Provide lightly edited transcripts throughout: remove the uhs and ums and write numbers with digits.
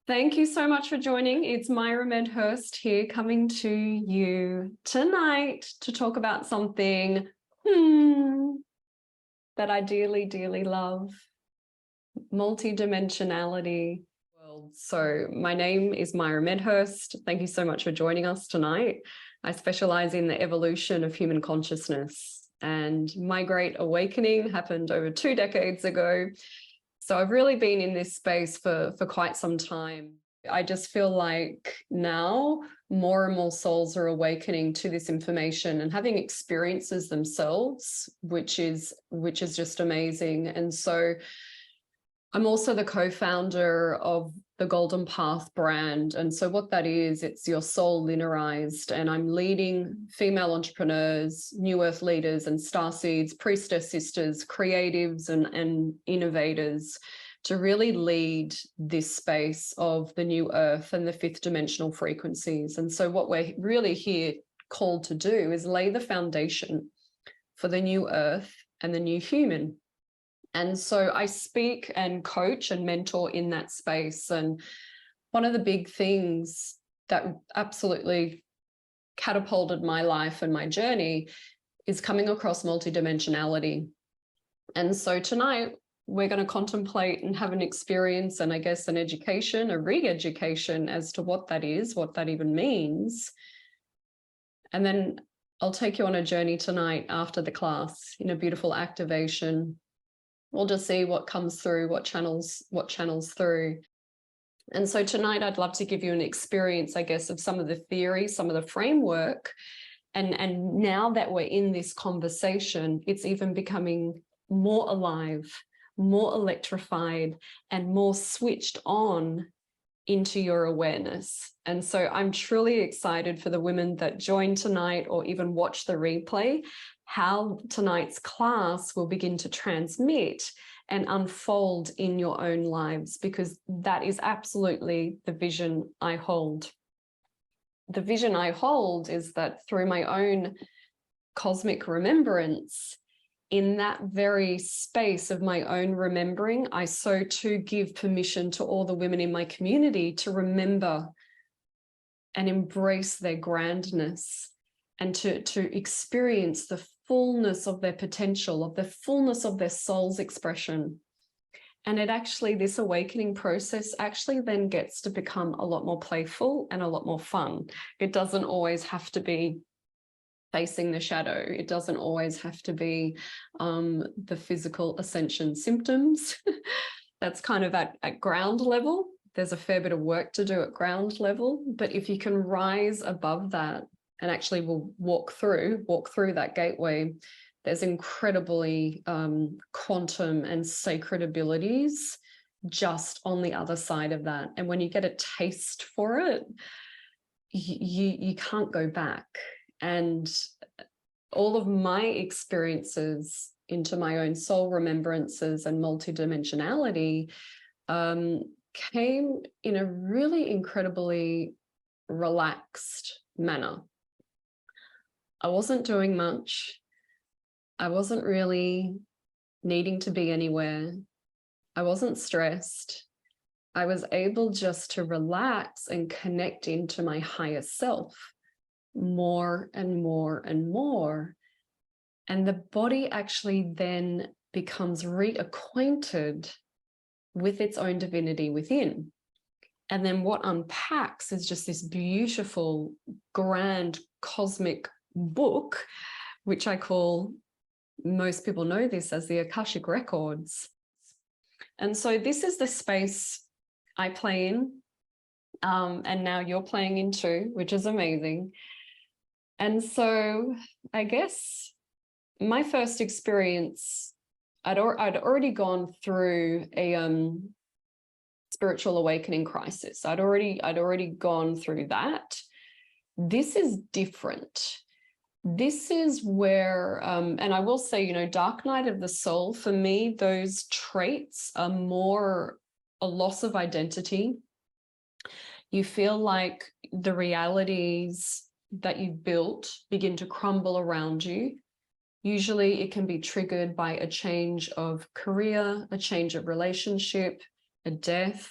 Thank you so much for joining. It's Myra Medhurst here, coming to you tonight to talk about something that I dearly love: multidimensionality. So my name is Myra Medhurst. Thank you so much for joining us tonight. I specialize in the evolution of human consciousness, and my great awakening happened over 2 decades ago. So I've really been in this space for quite some time. I just feel like now more and more souls are awakening to this information and having experiences themselves, which is just amazing. And so I'm also the co-founder of the Golden Path brand. And so what that is, it's your soul linearized, and I'm leading female entrepreneurs, new earth leaders and starseeds, priestess sisters, creatives and innovators to really lead this space of the new earth and the 5th dimensional frequencies. And so what we're really here called to do is lay the foundation for the new earth and the new human. And so I speak and coach and mentor in that space. And one of the big things that absolutely catapulted my life and my journey is coming across multidimensionality. And so tonight we're going to contemplate and have an experience, and I guess an education, a re-education as to what that is, what that even means. And then I'll take you on a journey tonight after the class in a beautiful activation. We'll just see what comes through, what channels through. And so tonight I'd love to give you an experience, I guess, of some of the theory, some of the framework. And now that we're in this conversation, it's even becoming more alive, more electrified, and more switched on into your awareness. And so I'm truly excited for the women that join tonight or even watch the replay, how tonight's class will begin to transmit and unfold in your own lives, because that is absolutely the vision I hold. The vision I hold is that through my own cosmic remembrance, in that very space of my own remembering, I so too give permission to all the women in my community to remember and embrace their grandness and to experience the fullness of their potential, of the fullness of their soul's expression. And it actually, this awakening process actually then gets to become a lot more playful and a lot more fun. It doesn't always have to be facing the shadow. It doesn't always have to be the physical ascension symptoms. That's kind of at ground level. There's a fair bit of work to do at ground level, but if you can rise above that and actually will walk through that gateway, there's incredibly quantum and sacred abilities just on the other side of that. And when you get a taste for it, you can't go back. And all of my experiences into my own soul remembrances and multidimensionality came in a really incredibly relaxed manner. I wasn't doing much. I wasn't really needing to be anywhere. I wasn't stressed. I was able just to relax and connect into my higher self more and more and more. And the body actually then becomes reacquainted with its own divinity within. And then what unpacks is just this beautiful, grand, cosmic book, which I call, most people know this as the Akashic Records. And so this is the space I play in, and now you're playing in too, which is amazing. And so I guess my first experience, I'd already gone through a spiritual awakening crisis. I'd already gone through that. This is different. This is where, and I will say, you know, dark night of the soul, for me, those traits are more a loss of identity. You feel like the realities that you've built begin to crumble around you. Usually it can be triggered by a change of career, a change of relationship, a death,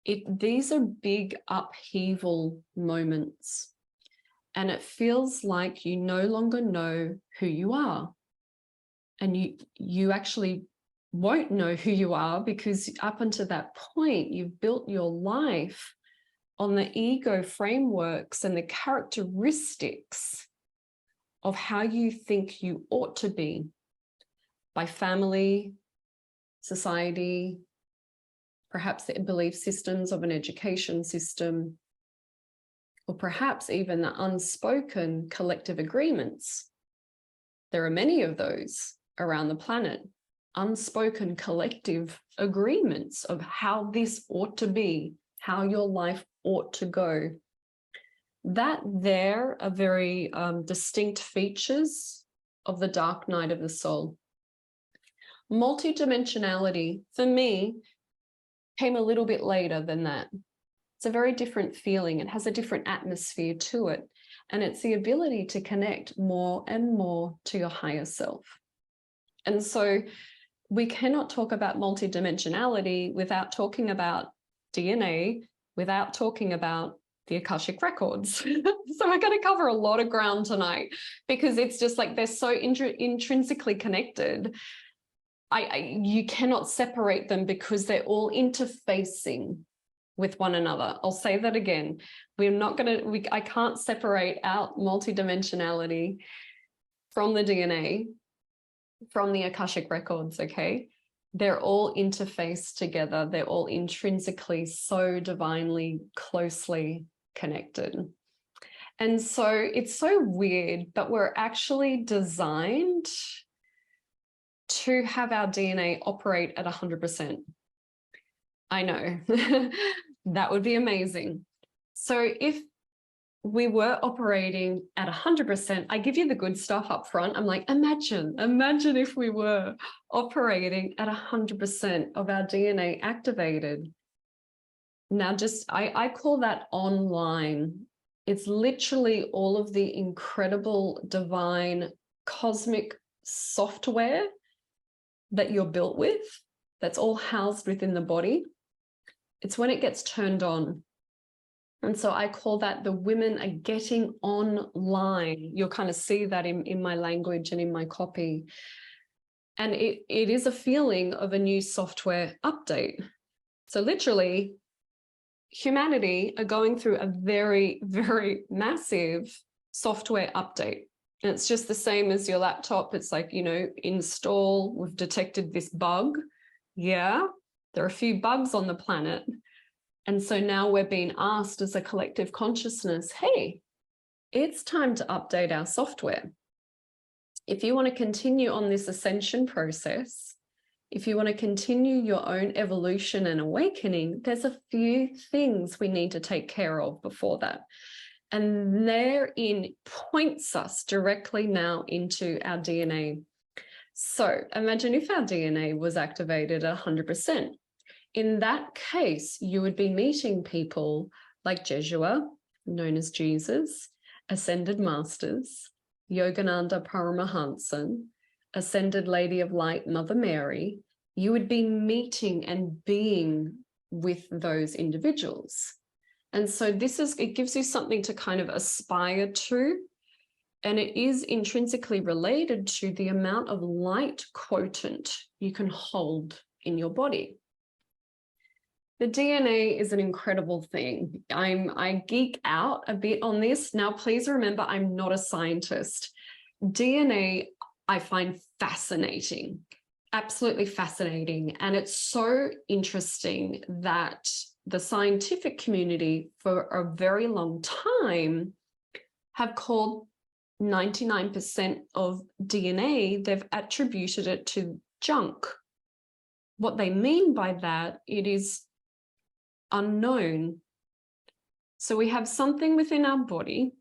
These are big upheaval moments, and it feels like you no longer know who you are. And you actually won't know who you are, because up until that point, you've built your life on the ego frameworks and the characteristics of how you think you ought to be by family, society, perhaps the belief systems of an education system, or perhaps even the unspoken collective agreements. There are many of those around the planet, unspoken collective agreements of how this ought to be, how your life ought to go. That there are very distinct features of the dark night of the soul. Multidimensionality, for me, came a little bit later than that. It's a very different feeling. It has a different atmosphere to it. And it's the ability to connect more and more to your higher self. And so we cannot talk about multidimensionality without talking about DNA, without talking about the Akashic records. So we're going to cover a lot of ground tonight, because it's just like they're so intrinsically connected. You cannot separate them, because they're all interfacing with one another. I'll say that again. I can't separate out multidimensionality from the DNA, from the Akashic records, okay? They're all interfaced together. They're all intrinsically so divinely closely connected. And so it's so weird, but we're actually designed to have our DNA operate at 100%. I know, that would be amazing. So if we were operating at 100%, I give you the good stuff up front. I'm like, imagine if we were operating at 100% of our DNA activated. Now, I call that online. It's literally all of the incredible, divine, cosmic software that you're built with, that's all housed within the body. It's when it gets turned on. And so I call that the women are getting online. You'll kind of see that in my language and in my copy. And it is a feeling of a new software update. So literally, humanity are going through a very, very massive software update. And it's just the same as your laptop. It's like, install, we've detected this bug. Yeah, there are a few bugs on the planet. And so now we're being asked as a collective consciousness, hey, it's time to update our software. If you want to continue on this ascension process, if you want to continue your own evolution and awakening, there's a few things we need to take care of before that. And therein points us directly now into our DNA. So imagine if our DNA was activated at 100%. In that case, you would be meeting people like Jeshua, known as Jesus, Ascended Masters, Yogananda Paramahansa, Ascended Lady of Light, Mother Mary. You would be meeting and being with those individuals. And so it gives you something to kind of aspire to. And it is intrinsically related to the amount of light quotient you can hold in your body. The DNA is an incredible thing. I geek out a bit on this. Now, please remember, I'm not a scientist. DNA, I find fascinating, absolutely fascinating. And it's so interesting that the scientific community for a very long time have called 99% of DNA, they've attributed it to junk. What they mean by that, it is unknown. So we have something within our body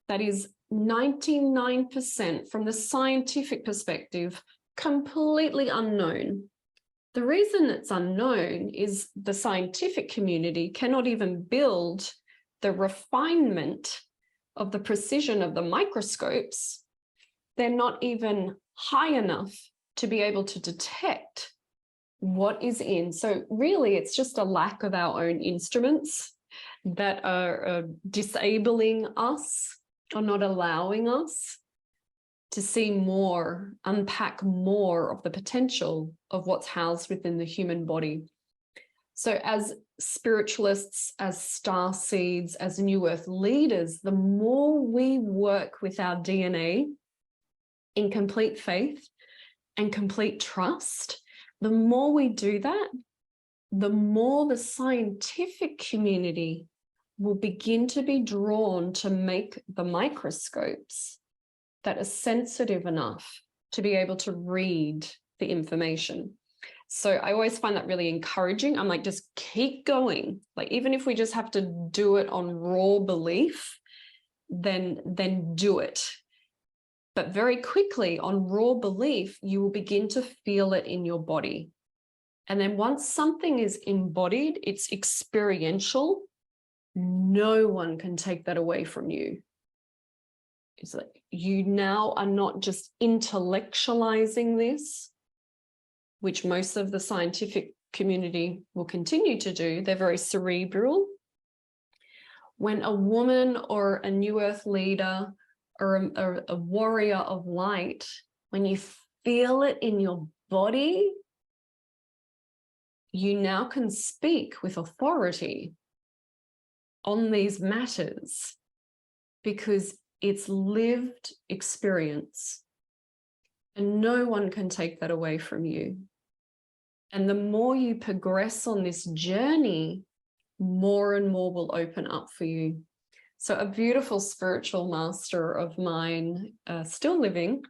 that is 99% from the scientific perspective, completely unknown. The reason it's unknown is the scientific community cannot even build the refinement of the precision of the microscopes. They're not even high enough to be able to detect what is in. So really, it's just a lack of our own instruments that are disabling us or not allowing us to see more, unpack more of the potential of what's housed within the human body. So as spiritualists, as star seeds, as New Earth leaders, the more we work with our DNA in complete faith and complete trust, the more we do that, the more the scientific community will begin to be drawn to make the microscopes that are sensitive enough to be able to read the information. So I always find that really encouraging. I'm like, just keep going. Like, even if we just have to do it on raw belief, then do it. But very quickly on raw belief, you will begin to feel it in your body. And then once something is embodied, it's experiential, no one can take that away from you. It's like you now are not just intellectualizing this, which most of the scientific community will continue to do. They're very cerebral. When a woman or a New Earth leader or a warrior of light, when you feel it in your body, you now can speak with authority on these matters because it's lived experience and no one can take that away from you. And the more you progress on this journey, more and more will open up for you. So a beautiful spiritual master of mine, still living,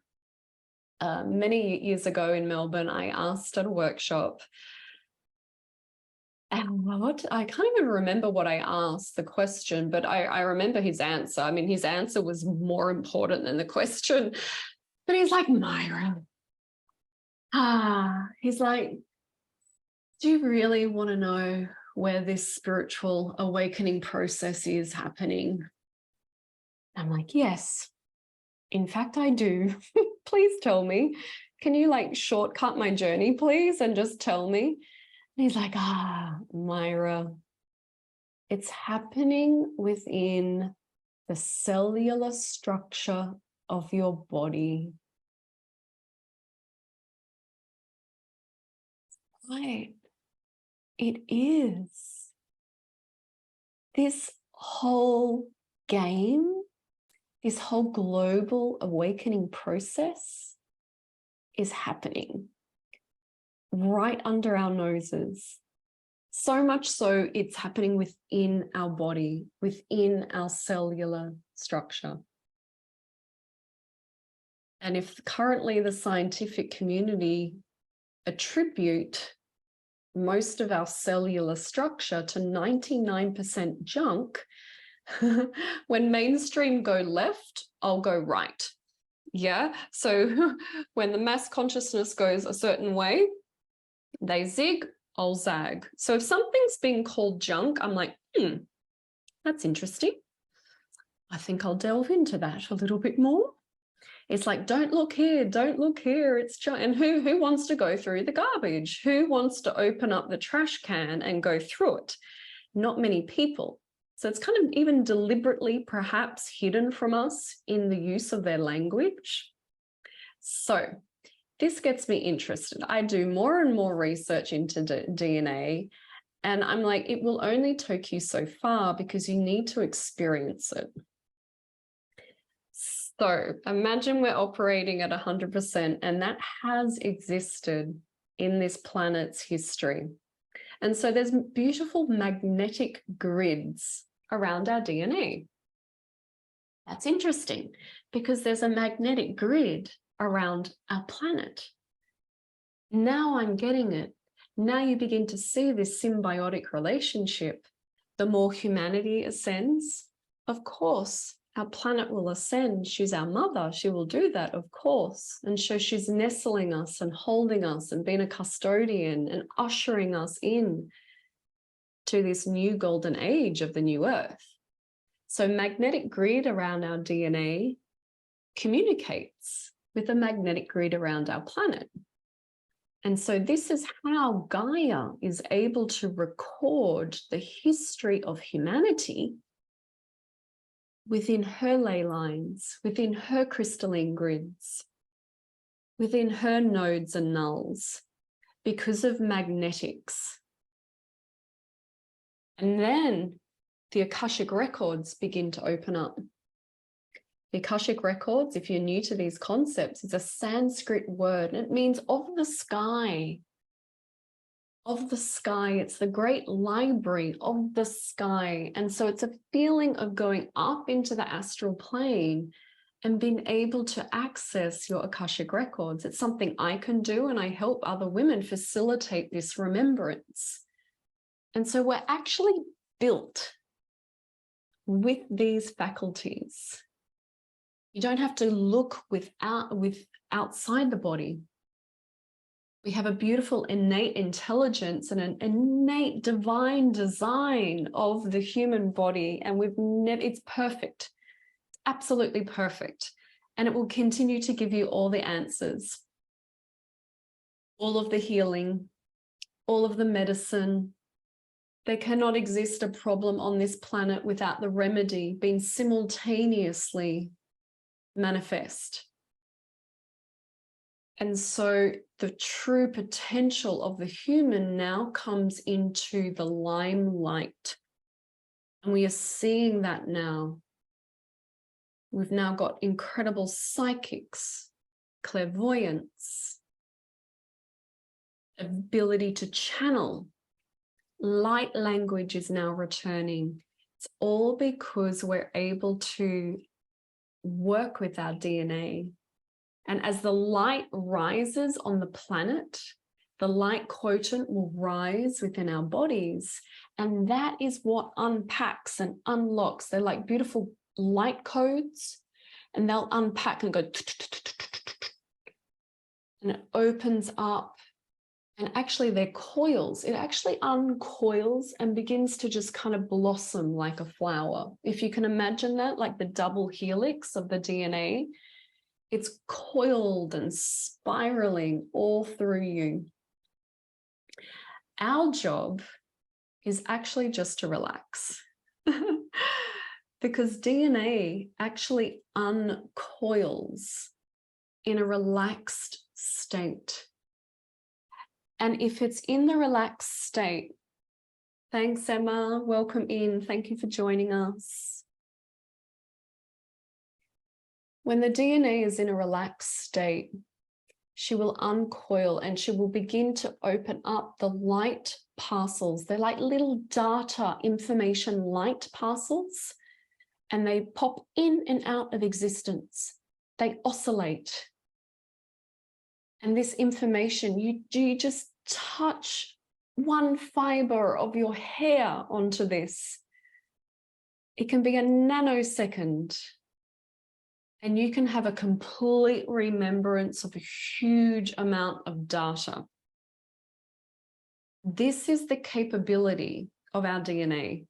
many years ago in Melbourne, I asked at a workshop, and I can't even remember what I asked, the question, but I remember his answer. I mean, his answer was more important than the question. But he's like, Myra, he's like, do you really want to know where this spiritual awakening process is happening? I'm like, yes, in fact, I do. Please tell me. Can you like shortcut my journey, please, and just tell me? And he's like, Myra, it's happening within the cellular structure of your body. Right. It is. This whole game, this whole global awakening process is happening right under our noses. So much so it's happening within our body, within our cellular structure. And if currently the scientific community attribute most of our cellular structure to 99% junk, when mainstream go left, I'll go right. Yeah. So when the mass consciousness goes a certain way, they zig, I'll zag. So if something's being called junk, I'm like, that's interesting. I think I'll delve into that a little bit more. It's like, don't look here, it's junk. And who wants to go through the garbage? Who wants to open up the trash can and go through it? Not many people. So it's kind of even deliberately perhaps hidden from us in the use of their language. So this gets me interested. I do more and more research into DNA, and I'm like, it will only take you so far because you need to experience it. So imagine we're operating at 100%, and that has existed in this planet's history. And so there's beautiful magnetic grids around our DNA. That's interesting because there's a magnetic grid around our planet. Now I'm getting it. Now you begin to see this symbiotic relationship. The more humanity ascends, of course, our planet will ascend. She's our mother. She will do that, of course. And so she's nestling us and holding us and being a custodian and ushering us in to this new golden age of the new earth. So magnetic grid around our DNA communicates with the magnetic grid around our planet. And so this is how Gaia is able to record the history of humanity within her ley lines, within her crystalline grids, within her nodes and nulls, because of magnetics. And then the Akashic records begin to open up. The Akashic records, if you're new to these concepts, is a Sanskrit word, and it means of the sky. Of the sky, it's the great library of the sky. And so it's a feeling of going up into the astral plane and being able to access your Akashic records. It's something I can do, and I help other women facilitate this remembrance. And so we're actually built with these faculties. You don't have to look outside the body. We have a beautiful innate intelligence and an innate divine design of the human body, and it's perfect, absolutely perfect. And it will continue to give you all the answers, all of the healing, all of the medicine. There cannot exist a problem on this planet without the remedy being simultaneously manifest. And so the true potential of the human now comes into the limelight. And we are seeing that now. We've now got incredible psychics, clairvoyance, ability to channel. Light language is now returning. It's all because we're able to work with our DNA. And as the light rises on the planet, the light quotient will rise within our bodies. And that is what unpacks and unlocks. They're like beautiful light codes, and they'll unpack and go, and it opens up. And actually they're coils. It actually uncoils and begins to just kind of blossom like a flower. If you can imagine that, like the double helix of the DNA, it's coiled and spiraling all through you. Our job is actually just to relax. Because DNA actually uncoils in a relaxed state. And if it's in the relaxed state, thanks, Emma, welcome in. Thank you for joining us. When the DNA is in a relaxed state, she will uncoil and she will begin to open up the light parcels. They're like little data information light parcels, and they pop in and out of existence. They oscillate. And this information, you just touch one fiber of your hair onto this. It can be a nanosecond. And you can have a complete remembrance of a huge amount of data. This is the capability of our DNA.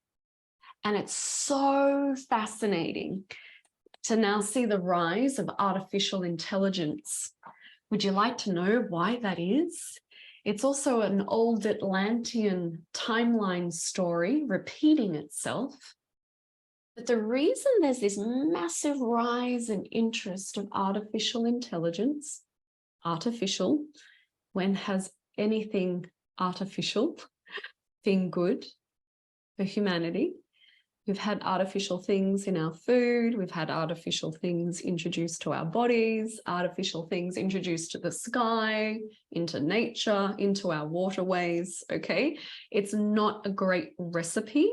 And it's so fascinating to now see the rise of artificial intelligence. Would you like to know why that is? It's also an old Atlantean timeline story repeating itself. But the reason there's this massive rise in interest of artificial intelligence, artificial, when has anything artificial been good for humanity? We've had artificial things in our food. We've had artificial things introduced to our bodies, artificial things introduced to the sky, into nature, into our waterways, okay? It's not a great recipe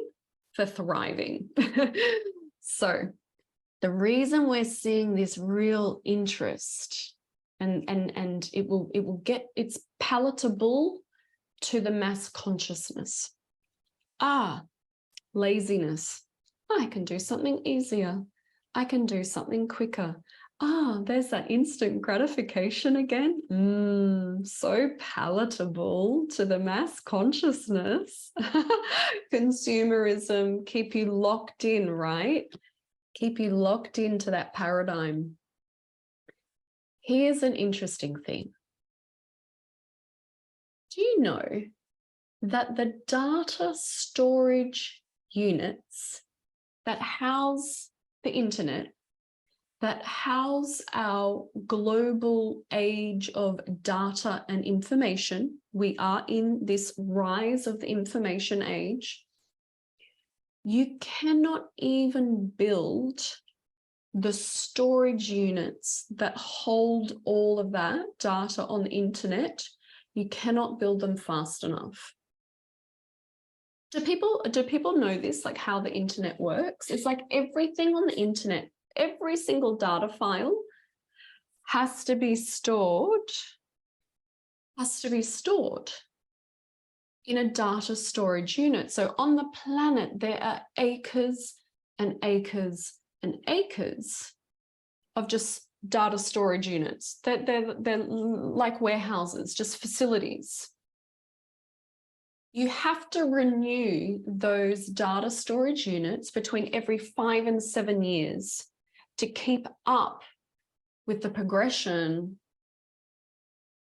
for thriving. So the reason we're seeing this real interest and it's palatable to the mass consciousness. Laziness. I can do something easier. I can do something quicker. There's that instant gratification again. So palatable to the mass consciousness. Consumerism, keep you locked in, right? Keep you locked into that paradigm. Here's an interesting thing. Do you know that the data storage units that house the internet, that house our global age of data and information, we are in this rise of the information age, you cannot even build the storage units that hold all of that data on the internet. You cannot build them fast enough. Do people know this, like how the internet works? It's like everything on the internet, every single data file has to be stored in a data storage unit. So on the planet, there are acres and acres and acres of just data storage units. They're like warehouses, just facilities. You have to renew those data storage units between every 5 and 7 years to keep up with the progression,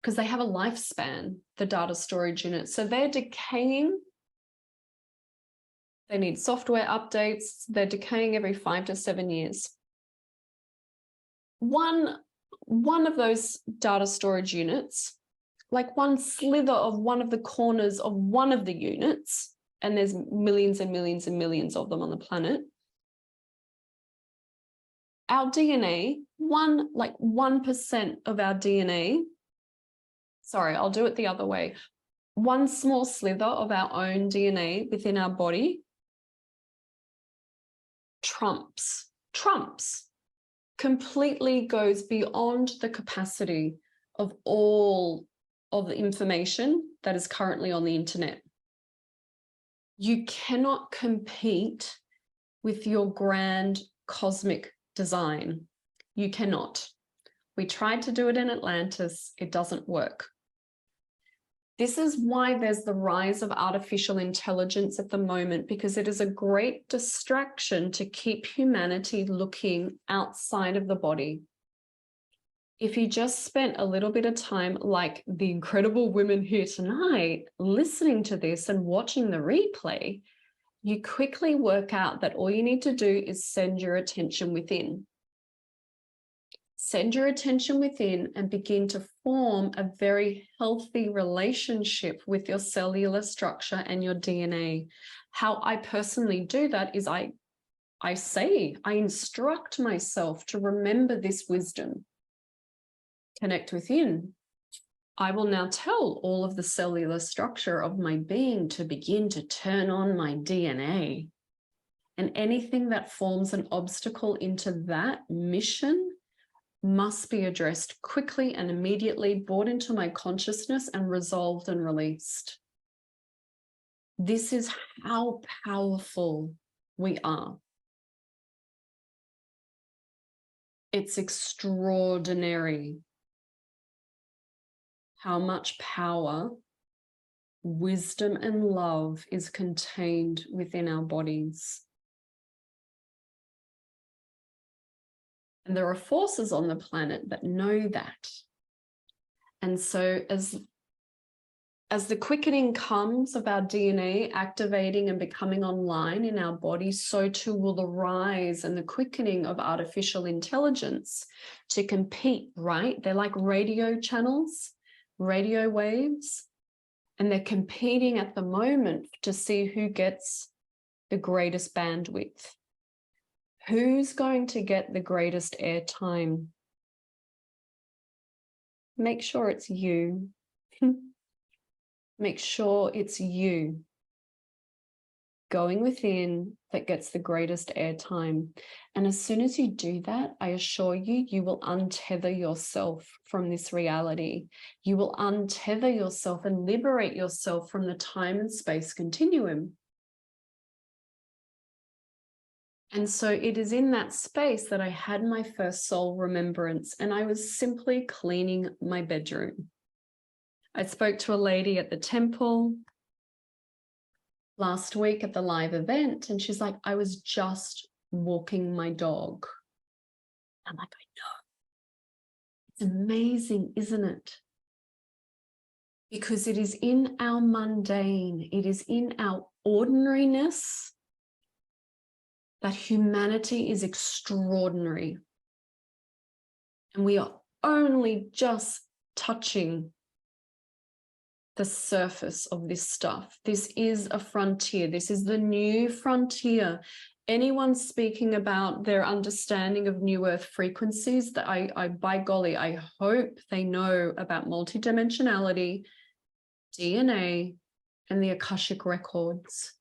because they have a lifespan, the data storage units. So they're decaying. They need software updates. They're decaying every 5 to 7 years. One of those data storage units, like one slither of one of the corners of one of the units, and there's millions and millions and millions of them on the planet. Our DNA, 1% of our DNA, sorry, I'll do it the other way. One small slither of our own DNA within our body trumps, completely goes beyond the capacity of all of the information that is currently on the internet. You cannot compete with your grand cosmic design. You cannot. We tried to do it in Atlantis. It doesn't work. This is why there's the rise of artificial intelligence at the moment, because it is a great distraction to keep humanity looking outside of the body. If you just spent a little bit of time, like the incredible women here tonight, listening to this and watching the replay, you quickly work out that all you need to do is send your attention within. Send your attention within and begin to form a very healthy relationship with your cellular structure and your DNA. How I personally do that is I instruct myself to remember this wisdom. Connect within. I will now tell all of the cellular structure of my being to begin to turn on my DNA. And anything that forms an obstacle into that mission must be addressed quickly and immediately, brought into my consciousness and resolved and released. This is how powerful we are. It's extraordinary how much power, wisdom, and love is contained within our bodies. And there are forces on the planet that know that. And so as the quickening comes of our DNA activating and becoming online in our body, so too will the rise and the quickening of artificial intelligence to compete, right? They're like radio channels, radio waves, and they're competing at the moment to see who gets the greatest bandwidth. Who's going to get the greatest airtime? Make sure it's you. Make sure it's you going within that gets the greatest airtime. And as soon as you do that, I assure you, you will untether yourself from this reality. You will untether yourself and liberate yourself from the time and space continuum. And so it is in that space that I had my first soul remembrance, and I was simply cleaning my bedroom. I spoke to a lady at the temple last week at the live event, and she's like, I was just walking my dog. I'm like, I know. It's amazing, isn't it? because it is in our mundane, it is in our ordinariness that humanity is extraordinary. And we are only just touching the surface of this stuff. This is a frontier. This is the new frontier. Anyone speaking about their understanding of new earth frequencies, that I by golly, I hope they know about multidimensionality, DNA, and the Akashic records.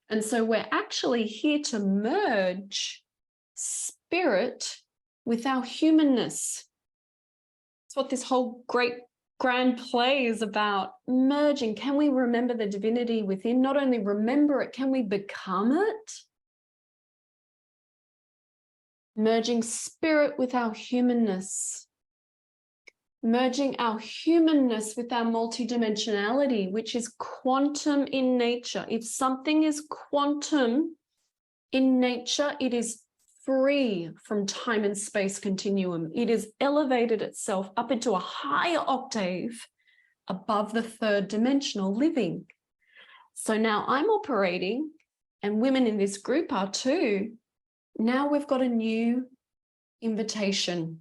And so we're actually here to merge spirit with our humanness. It's what this whole great grand play is about, merging. Can we remember the divinity within? Not only remember it, can we become it? Merging spirit with our humanness. Merging our humanness with our multidimensionality, which is quantum in nature. If something is quantum in nature, it is free from time and space continuum. It has elevated itself up into a higher octave above the third dimensional living. So now I'm operating, and women in this group are too. Now we've got a new invitation.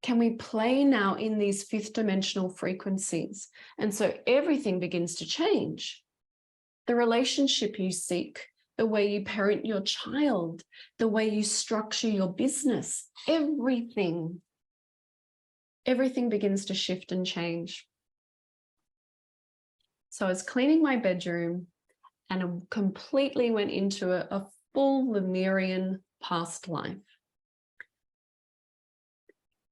Can we play now in these fifth dimensional frequencies? And so everything begins to change. The relationship you seek, the way you parent your child, the way you structure your business, everything begins to shift and change. So I was cleaning my bedroom and I completely went into a full Lemurian past life.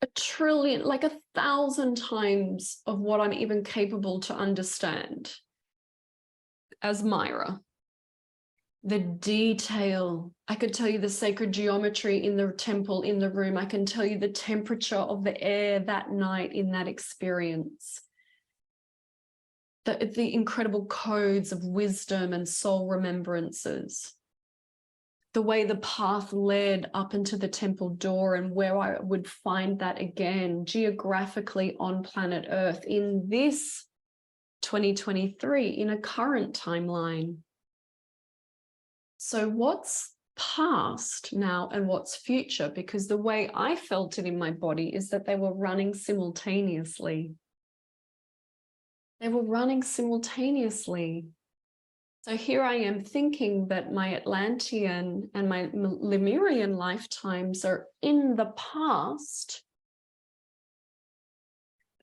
A trillion, like 1,000 times of what I'm even capable to understand as Myra. The detail, I could tell you the sacred geometry in the temple, in the room. I can tell you the temperature of the air that night in that experience. The incredible codes of wisdom and soul remembrances. The way the path led up into the temple door and where I would find that again geographically on planet Earth in this 2023 in a current timeline. So what's past now and what's future? Because the way I felt it in my body is that they were running simultaneously. They were running simultaneously. So here I am thinking that my Atlantean and my Lemurian lifetimes are in the past.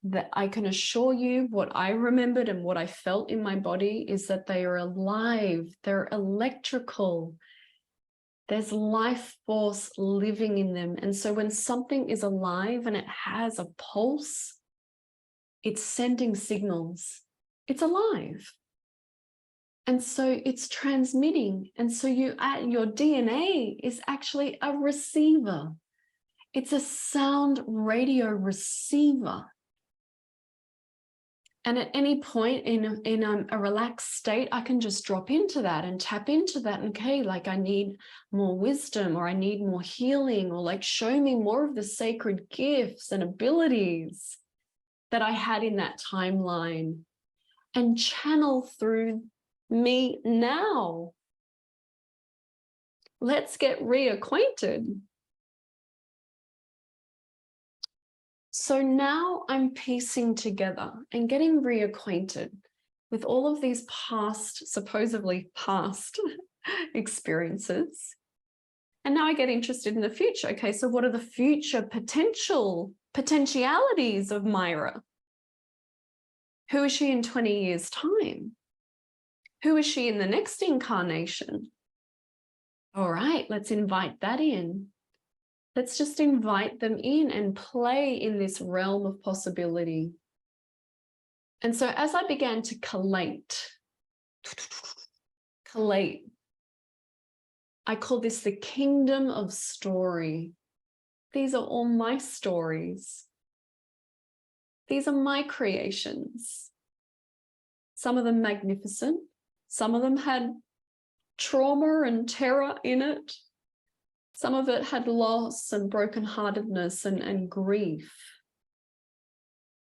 That I can assure you what I remembered and what I felt in my body is that they are alive, they're electrical. There's life force living in them. And so when something is alive and it has a pulse, it's sending signals. It's alive. And so it's transmitting. And so your DNA is actually a receiver. It's a sound radio receiver. And at any point in a relaxed state, I can just drop into that and tap into that. And okay, like I need more wisdom, or I need more healing, or like show me more of the sacred gifts and abilities that I had in that timeline, and channel through me now. Let's get reacquainted. So now I'm piecing together and getting reacquainted with all of these past, supposedly past experiences. And now I get interested in the future. Okay, so what are the future potentialities of Myra? Who is she in 20 years' time? Who is she in the next incarnation? All right, let's invite that in. Let's just invite them in and play in this realm of possibility. And so as I began to collate, I call this the kingdom of story. These are all my stories. These are my creations. Some of them magnificent. Some of them had trauma and terror in it. Some of it had loss and brokenheartedness and grief.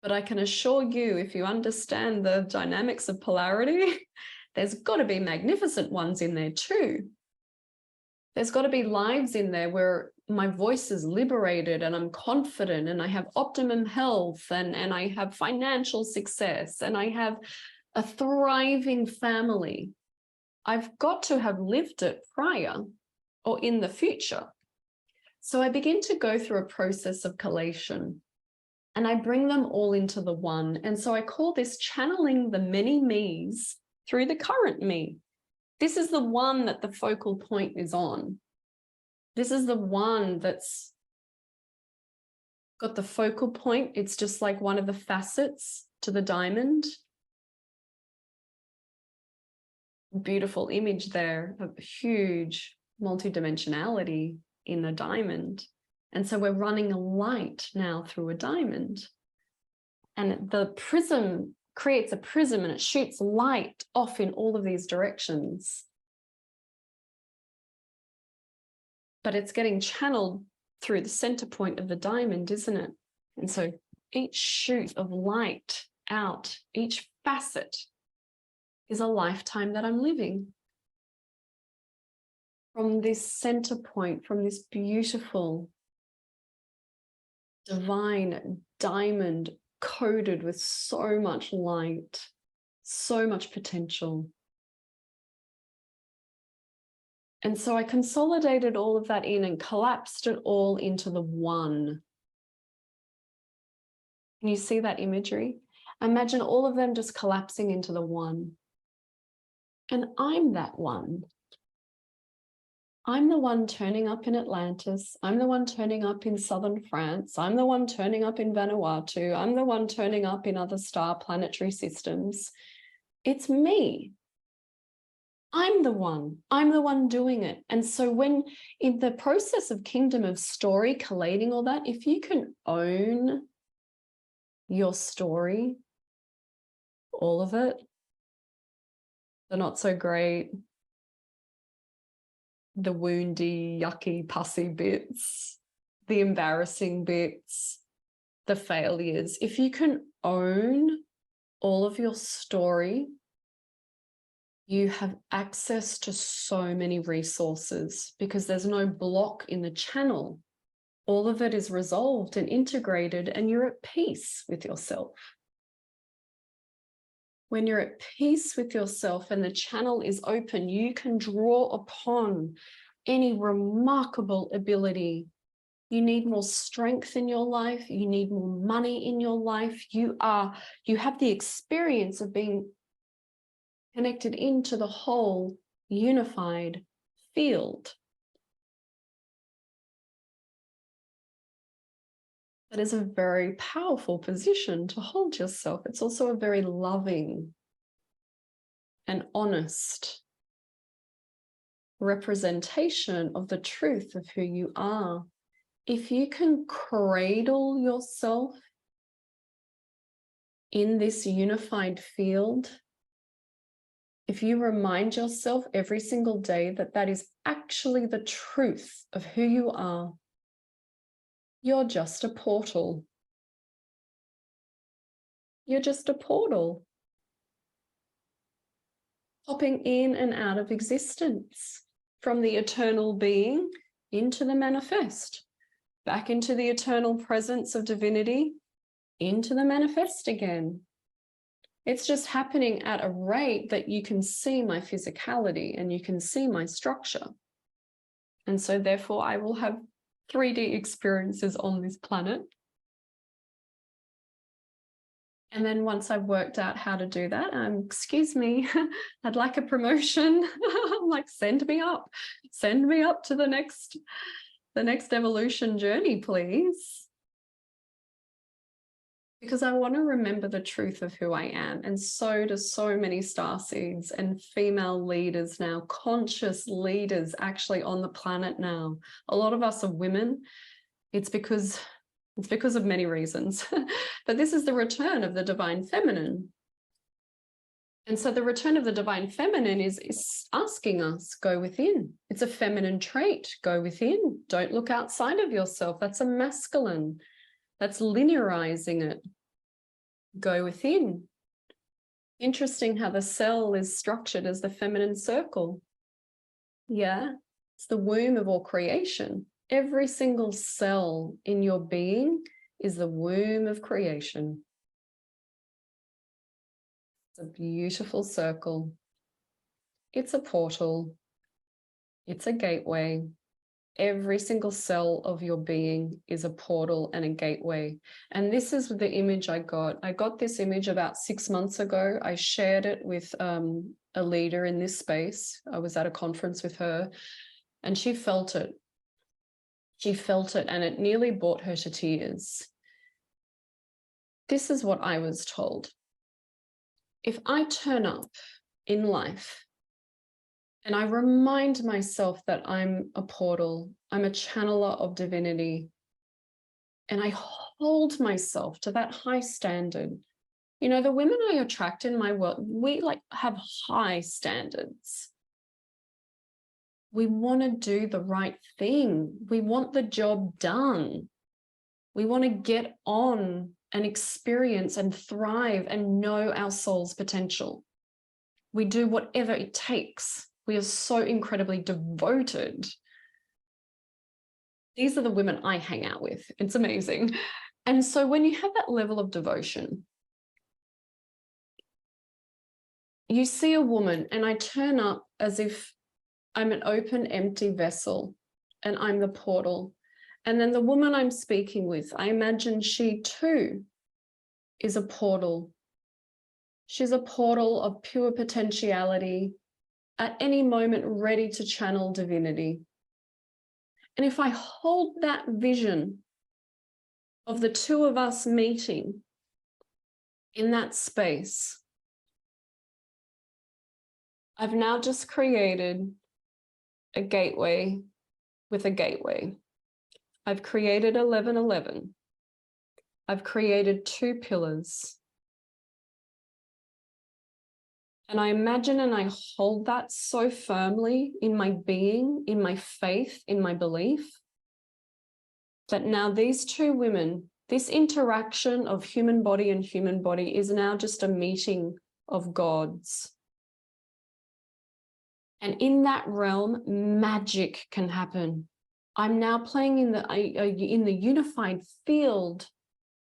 But I can assure you, if you understand the dynamics of polarity, there's got to be magnificent ones in there too. There's got to be lives in there where my voice is liberated and I'm confident and I have optimum health and I have financial success and I have a thriving family. I've got to have lived it prior or in the future. So I begin to go through a process of collation and I bring them all into the one. And so I call this channeling the many me's through the current me. This is the one that the focal point is on. This is the one that's got the focal point. It's just like one of the facets to the diamond. Beautiful image there of huge multidimensionality in a diamond. And so we're running a light now through a diamond. And the prism creates a prism and it shoots light off in all of these directions. But it's getting channeled through the center point of the diamond, isn't it? And so each shoot of light out, each facet is a lifetime that I'm living. From this center point, from this beautiful, divine diamond coated with so much light, so much potential. And so I consolidated all of that in and collapsed it all into the one. Can you see that imagery? Imagine all of them just collapsing into the one. And I'm that one. I'm the one turning up in Atlantis. I'm the one turning up in southern France. I'm the one turning up in Vanuatu. I'm the one turning up in other star planetary systems. It's me. I'm the one doing it. And so when in the process of kingdom of story, collating all that, if you can own your story, all of it, the not so great, the woundy, yucky, pussy bits, the embarrassing bits, the failures, if you can own all of your story, you have access to so many resources because there's no block in the channel. All of it is resolved and integrated, and you're at peace with yourself. When you're at peace with yourself and the channel is open, you can draw upon any remarkable ability. You need more strength in your life. You need more money in your life. You have the experience of being connected into the whole unified field. That is a very powerful position to hold yourself. It's also a very loving and honest representation of the truth of who you are. If you can cradle yourself in this unified field, if you remind yourself every single day that that is actually the truth of who you are, you're just a portal. You're just a portal, popping in and out of existence from the eternal being into the manifest, back into the eternal presence of divinity, into the manifest again. It's just happening at a rate that you can see my physicality and you can see my structure. And so therefore I will have 3D experiences on this planet. And then once I've worked out how to do that, excuse me, I'd like a promotion. I'm like, send me up to the next evolution journey, please. Because I want to remember the truth of who I am. And so do so many starseeds and female leaders now, conscious leaders actually on the planet now. A lot of us are women. It's because of many reasons. But this is the return of the divine feminine. And so the return of the divine feminine is asking us, go within. It's a feminine trait, go within. Don't look outside of yourself. That's a masculine. That's linearizing it. Go within. Interesting how the cell is structured as the feminine circle. Yeah, it's the womb of all creation. Every single cell in your being is the womb of creation. It's a beautiful circle. It's a portal. It's a gateway. Every single cell of your being is a portal and a gateway. And this is the image I got. I got this image about 6 months ago. I shared it with a leader in this space. I was at a conference with her and she felt it. She felt it and it nearly brought her to tears. This is what I was told. If I turn up in life and I remind myself that I'm a portal, I'm a channeler of divinity, and I hold myself to that high standard. You know, the women I attract in my world, we have high standards. We want to do the right thing. We want the job done. We want to get on and experience and thrive and know our soul's potential. We do whatever it takes. We are so incredibly devoted. These are the women I hang out with. It's amazing. And so when you have that level of devotion, you see a woman and I turn up as if I'm an open, empty vessel and I'm the portal. And then the woman I'm speaking with, I imagine she too is a portal. She's a portal of pure potentiality, at any moment ready to channel divinity. And if I hold that vision of the two of us meeting in that space, I've now just created a gateway with a gateway. I've created 1111. I've created 2 pillars. And I imagine and I hold that so firmly in my being, in my faith, in my belief, that now these 2 women, this interaction of human body and human body is now just a meeting of gods. And in that realm, magic can happen. I'm now playing in the unified field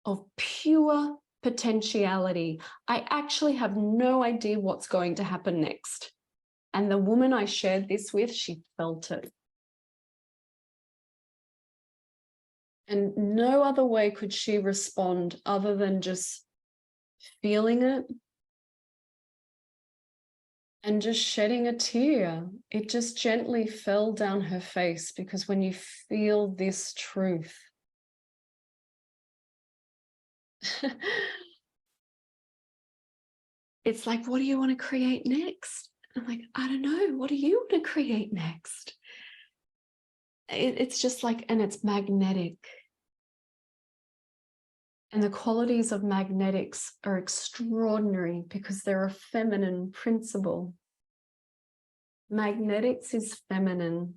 of pure potentiality. I actually have no idea what's going to happen next. And the woman I shared this with, she felt it. And no other way could she respond other than just feeling it and just shedding a tear. It just gently fell down her face, because when you feel this truth, it's like, what do you want to create next? I'm like, I don't know. What do you want to create next? It's just like, and it's magnetic. And the qualities of magnetics are extraordinary because they're a feminine principle. Magnetics is feminine.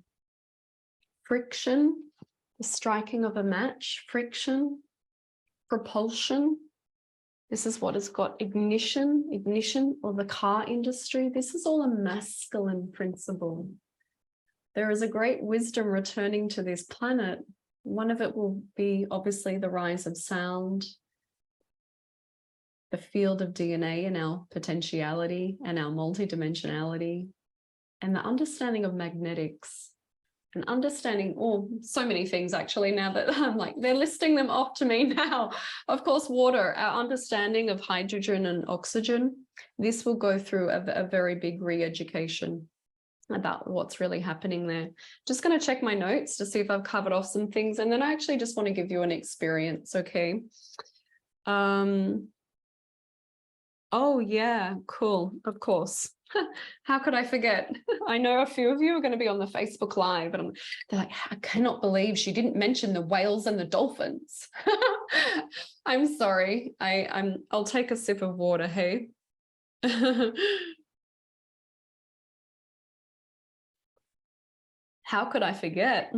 Friction, the striking of a match, friction, propulsion. This is what has got ignition, or the car industry. This is all a masculine principle. There is a great wisdom returning to this planet. One of it will be obviously the rise of sound, the field of DNA and our potentiality and our multidimensionality, and the understanding of magnetics. And understanding, so many things actually, now that I'm like, they're listing them off to me now. Of course, water, our understanding of hydrogen and oxygen. This will go through a very big re-education about what's really happening there. Just going to check my notes to see if I've covered off some things. And then I actually just want to give you an experience, okay? Oh, yeah, cool, of course. How could I forget? I know a few of you are going to be on the Facebook Live, and they're like, I cannot believe she didn't mention the whales and the dolphins. I'm sorry. I'll take a sip of water, hey? How could I forget?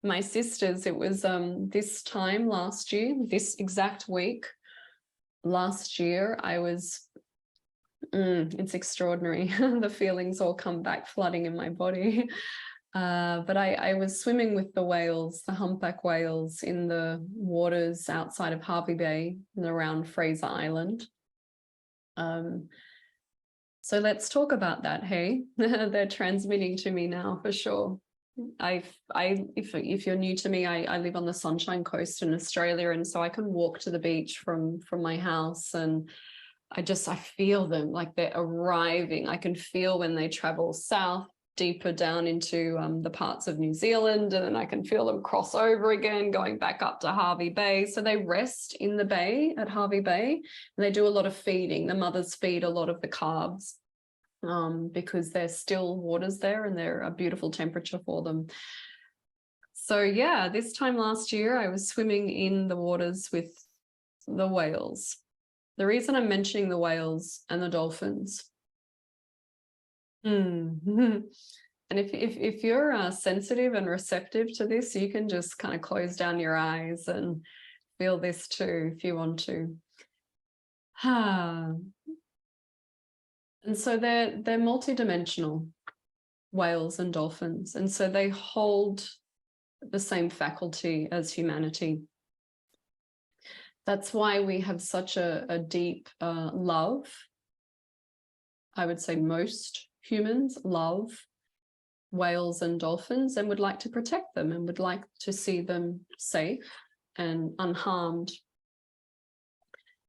My sisters, it was this time last year, this exact week, last year I was, it's extraordinary. The feelings all come back flooding in my body. But I was swimming with the whales, the humpback whales, in the waters outside of Hervey Bay and around Fraser Island. So let's talk about that, hey? They're transmitting to me now for sure. If you're new to me, I live on the Sunshine Coast in Australia, and so I can walk to the beach from my house, and I feel them like they're arriving. I can feel when they travel south, deeper down into the parts of New Zealand, and then I can feel them cross over again, going back up to Hervey Bay. So they rest in the bay at Hervey Bay, and they do a lot of feeding. The mothers feed a lot of the calves because there's still waters there and they're a beautiful temperature for them. So yeah, this time last year, I was swimming in the waters with the whales. The reason I'm mentioning the whales and the dolphins, and if you're sensitive and receptive to this, you can just kind of close down your eyes and feel this too if you want to. And so they're multidimensional, whales and dolphins, and so they hold the same faculty as humanity. That's why we have such a deep love. I would say most humans love whales and dolphins and would like to protect them and would like to see them safe and unharmed.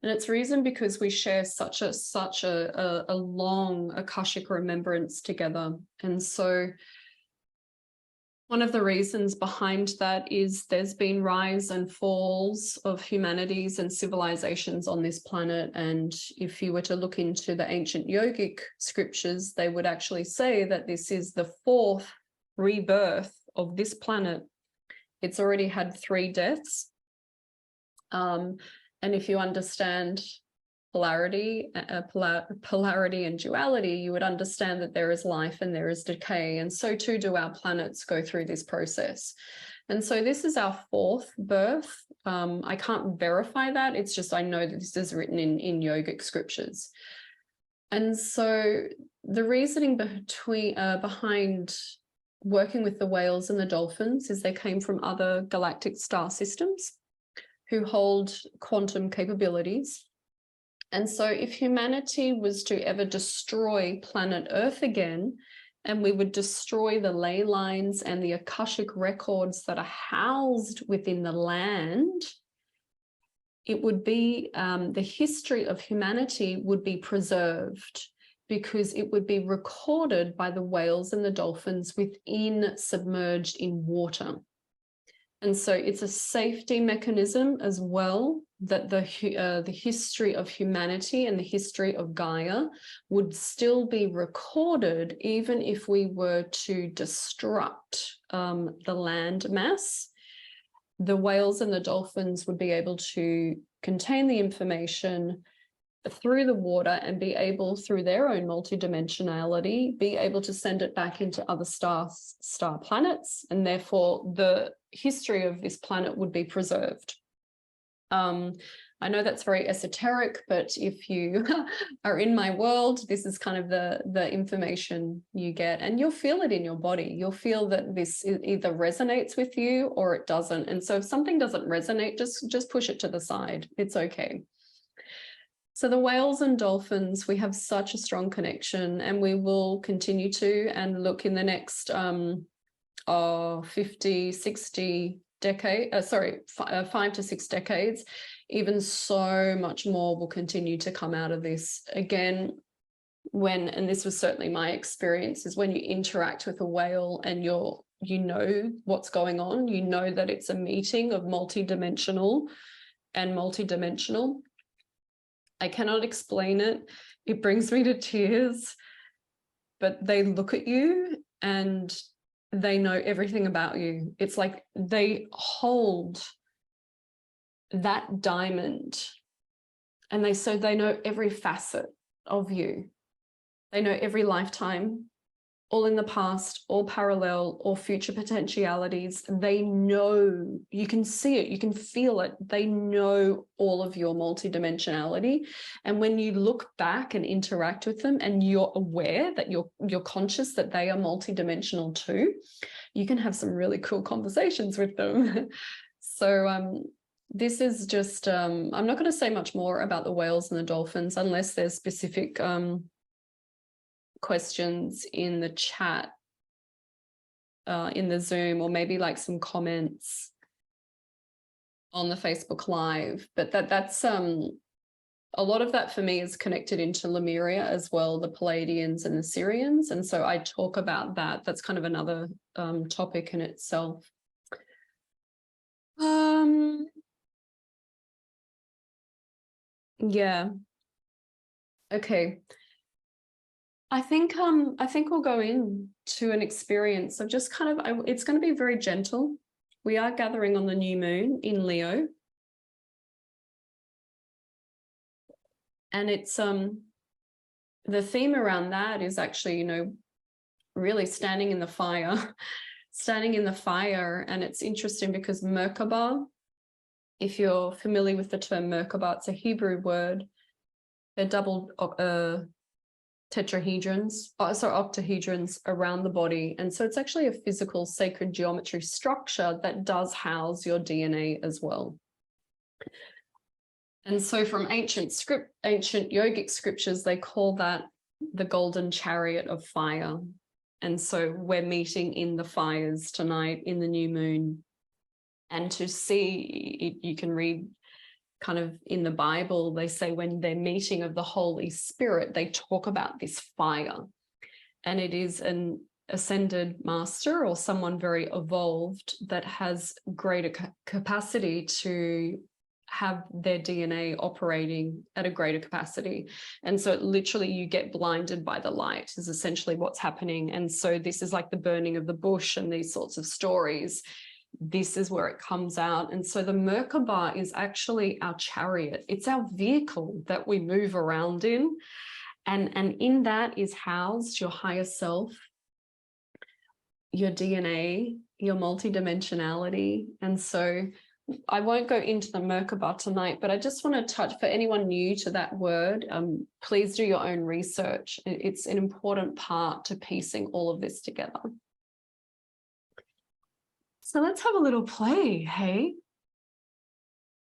And it's reason because we share such a long Akashic remembrance together. And so one of the reasons behind that is there's been rise and falls of humanities and civilizations on this planet. And if you were to look into the ancient yogic scriptures, they would actually say that this is the 4th rebirth of this planet. It's already had 3 deaths. And if you understand polarity and duality, you would understand that there is life and there is decay. And so too do our planets go through this process. And so this is our 4th birth. I can't verify that. It's just I know that this is written in yogic scriptures. And so the reasoning behind working with the whales and the dolphins is they came from other galactic star systems who hold quantum capabilities. And so if humanity was to ever destroy planet Earth again, and we would destroy the ley lines and the Akashic records that are housed within the land, it would be the history of humanity would be preserved because it would be recorded by the whales and the dolphins within, submerged in water. And so it's a safety mechanism as well that the history of humanity and the history of Gaia would still be recorded even if we were to destruct the land mass. The whales and the dolphins would be able to contain the information through the water and be able, through their own multidimensionality, be able to send it back into other star planets, and therefore the history of this planet would be preserved. I know that's very esoteric, but if you are in my world, this is kind of the information you get, and you'll feel it in your body. You'll feel that this either resonates with you or it doesn't. And so if something doesn't resonate, just push it to the side. It's okay. So the whales and dolphins, we have such a strong connection, and we will continue to, and look in the next 50, 60 decades, 5 to 6 decades, even so much more will continue to come out of this. Again, and this was certainly my experience, is when you interact with a whale and you know what's going on, you know that it's a meeting of multidimensional and multidimensional. I cannot explain it. It brings me to tears, but they look at you and they know everything about you. It's like they hold that diamond, and they know every facet of you. They know every lifetime all in the past, all parallel, or future potentialities. They know, you can see it, you can feel it. They know all of your multidimensionality. And when you look back and interact with them and you're aware that you're conscious that they are multidimensional too, you can have some really cool conversations with them. So this is just, I'm not going to say much more about the whales and the dolphins unless there's specific questions in the chat, in the Zoom, or maybe like some comments on the Facebook Live. But that's a lot of that for me is connected into Lemuria as well, the Palladians and the Syrians. And so I talk about that. That's kind of another topic in itself. Yeah. Okay. I think we'll go into an experience of just kind of, it's going to be very gentle. We are gathering on the new moon in Leo. And it's the theme around that is actually, you know, really standing in the fire, standing in the fire. And it's interesting because Merkaba, if you're familiar with the term Merkaba, it's a Hebrew word. They're double octahedrons around the body. And so it's actually a physical sacred geometry structure that does house your DNA as well. And so from ancient yogic scriptures, they call that the golden chariot of fire. And so we're meeting in the fires tonight in the new moon. And to see, you can read kind of in the Bible, they say when they're meeting of the Holy Spirit, they talk about this fire. And it is an ascended master or someone very evolved that has greater capacity to have their DNA operating at a greater capacity. And so literally you get blinded by the light is essentially what's happening. And so this is like the burning of the bush and these sorts of stories. This is where it comes out. And so the Merkaba is actually our chariot. It's our vehicle that we move around in. And in that is housed your higher self, your DNA, your multidimensionality. And so I won't go into the Merkaba tonight, but I just want to touch, for anyone new to that word, please do your own research. It's an important part to piecing all of this together. So let's have a little play, hey?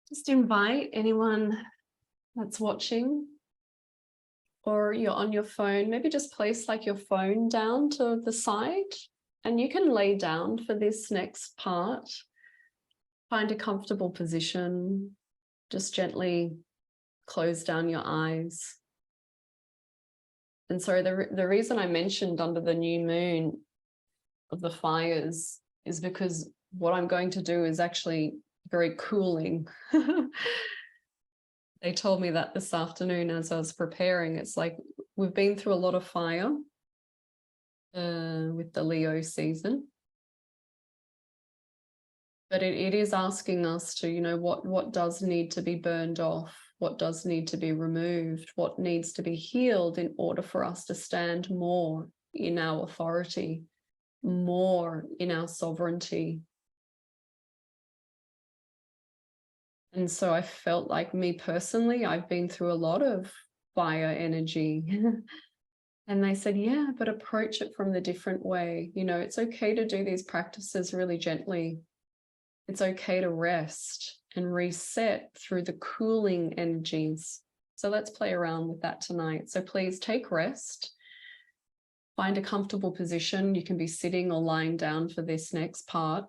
Just invite anyone that's watching, or you're on your phone, maybe just place like your phone down to the side, and you can lay down for this next part. Find a comfortable position, just gently close down your eyes. And so the reason I mentioned under the new moon of the fires is because what I'm going to do is actually very cooling. They told me that this afternoon as I was preparing. It's like we've been through a lot of fire with the Leo season. But it is asking us to, you know, what does need to be burned off? What does need to be removed? What needs to be healed in order for us to stand more in our authority, more in our sovereignty? And so I felt like, me personally, I've been through a lot of fire energy. And they said, yeah, but approach it from the different way. You know, it's okay to do these practices really gently. It's okay to rest and reset through the cooling energies. So let's play around with that tonight. So please take rest. Find a comfortable position. You can be sitting or lying down for this next part.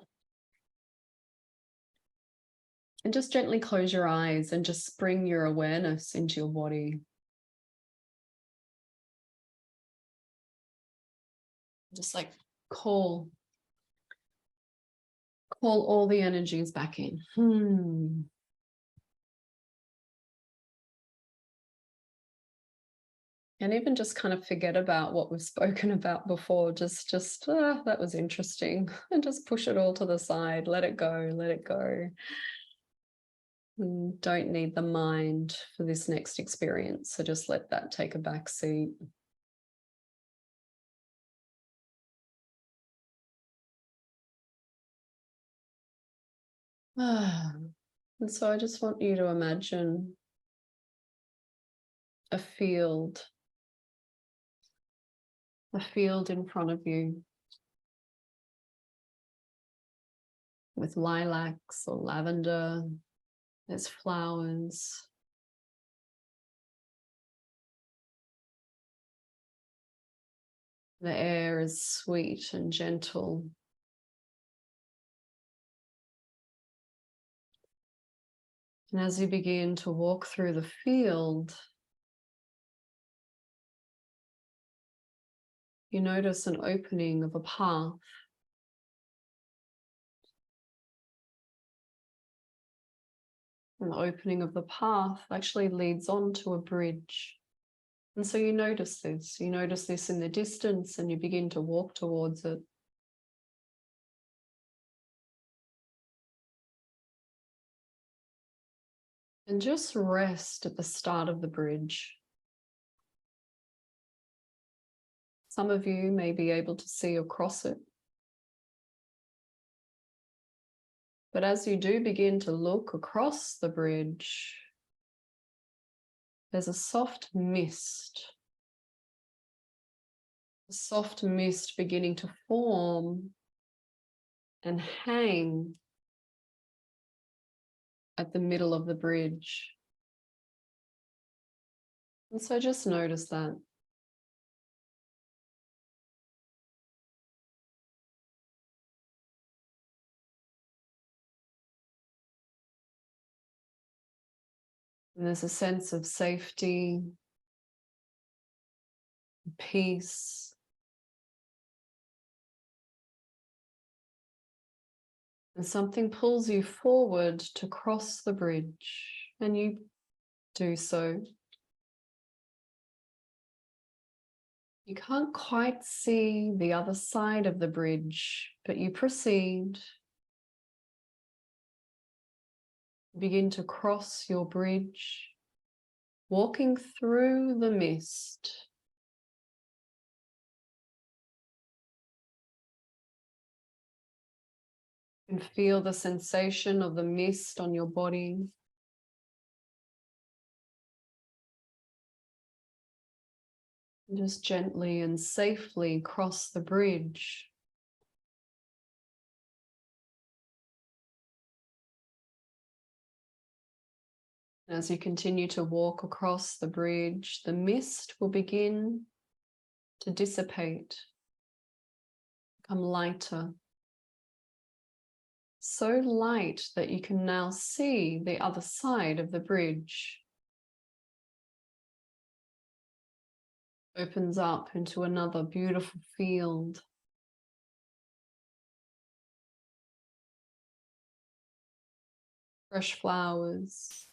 And just gently close your eyes and just bring your awareness into your body. Just like call all the energies back in. And even just kind of forget about what we've spoken about before. Just that was interesting. And just push it all to the side. Let it go, let it go. Don't need the mind for this next experience. So just let that take a back seat. And so I just want you to imagine a field in front of you with lilacs or lavender. There's flowers. The air is sweet and gentle. And as you begin to walk through the field, you notice an opening of a path. And the opening of the path actually leads on to a bridge. And so you notice this. You notice this in the distance and you begin to walk towards it. And just rest at the start of the bridge. Some of you may be able to see across it. But as you do begin to look across the bridge, there's a soft mist beginning to form and hang at the middle of the bridge. And so just notice that. And there's a sense of safety, peace. And something pulls you forward to cross the bridge, and you do so. You can't quite see the other side of the bridge, but you proceed. Begin to cross your bridge, walking through the mist. And feel the sensation of the mist on your body. And just gently and safely cross the bridge. As you continue to walk across the bridge, the mist will begin to dissipate, become lighter. So light that you can now see the other side of the bridge. Opens up into another beautiful field. Fresh flowers.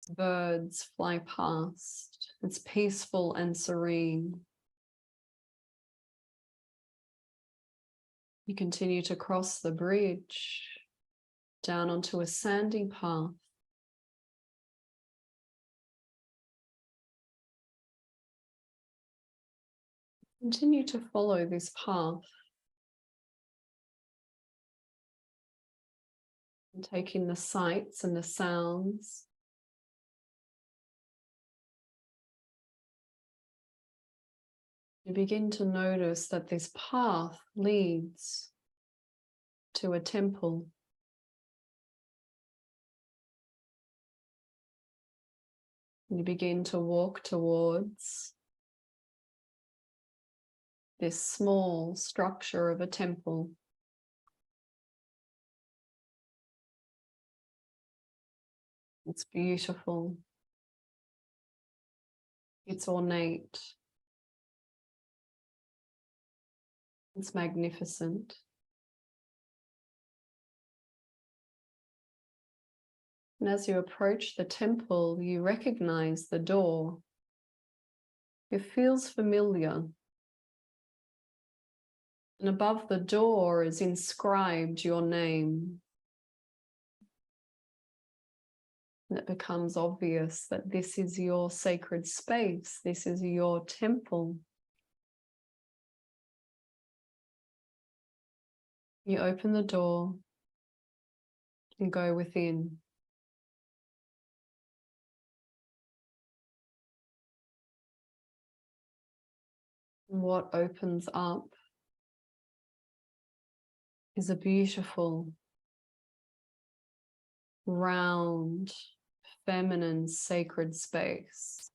Birds fly past. It's peaceful and serene. You continue to cross the bridge down onto a sandy path. Continue to follow this path. And take in the sights and the sounds. You begin to notice that this path leads to a temple. You begin to walk towards this small structure of a temple. It's beautiful. It's ornate. It's magnificent. And as you approach the temple, you recognize the door. It feels familiar. And above the door is inscribed your name. And it becomes obvious that this is your sacred space. This is your temple. You open the door and go within. What opens up is a beautiful, round, feminine, sacred space.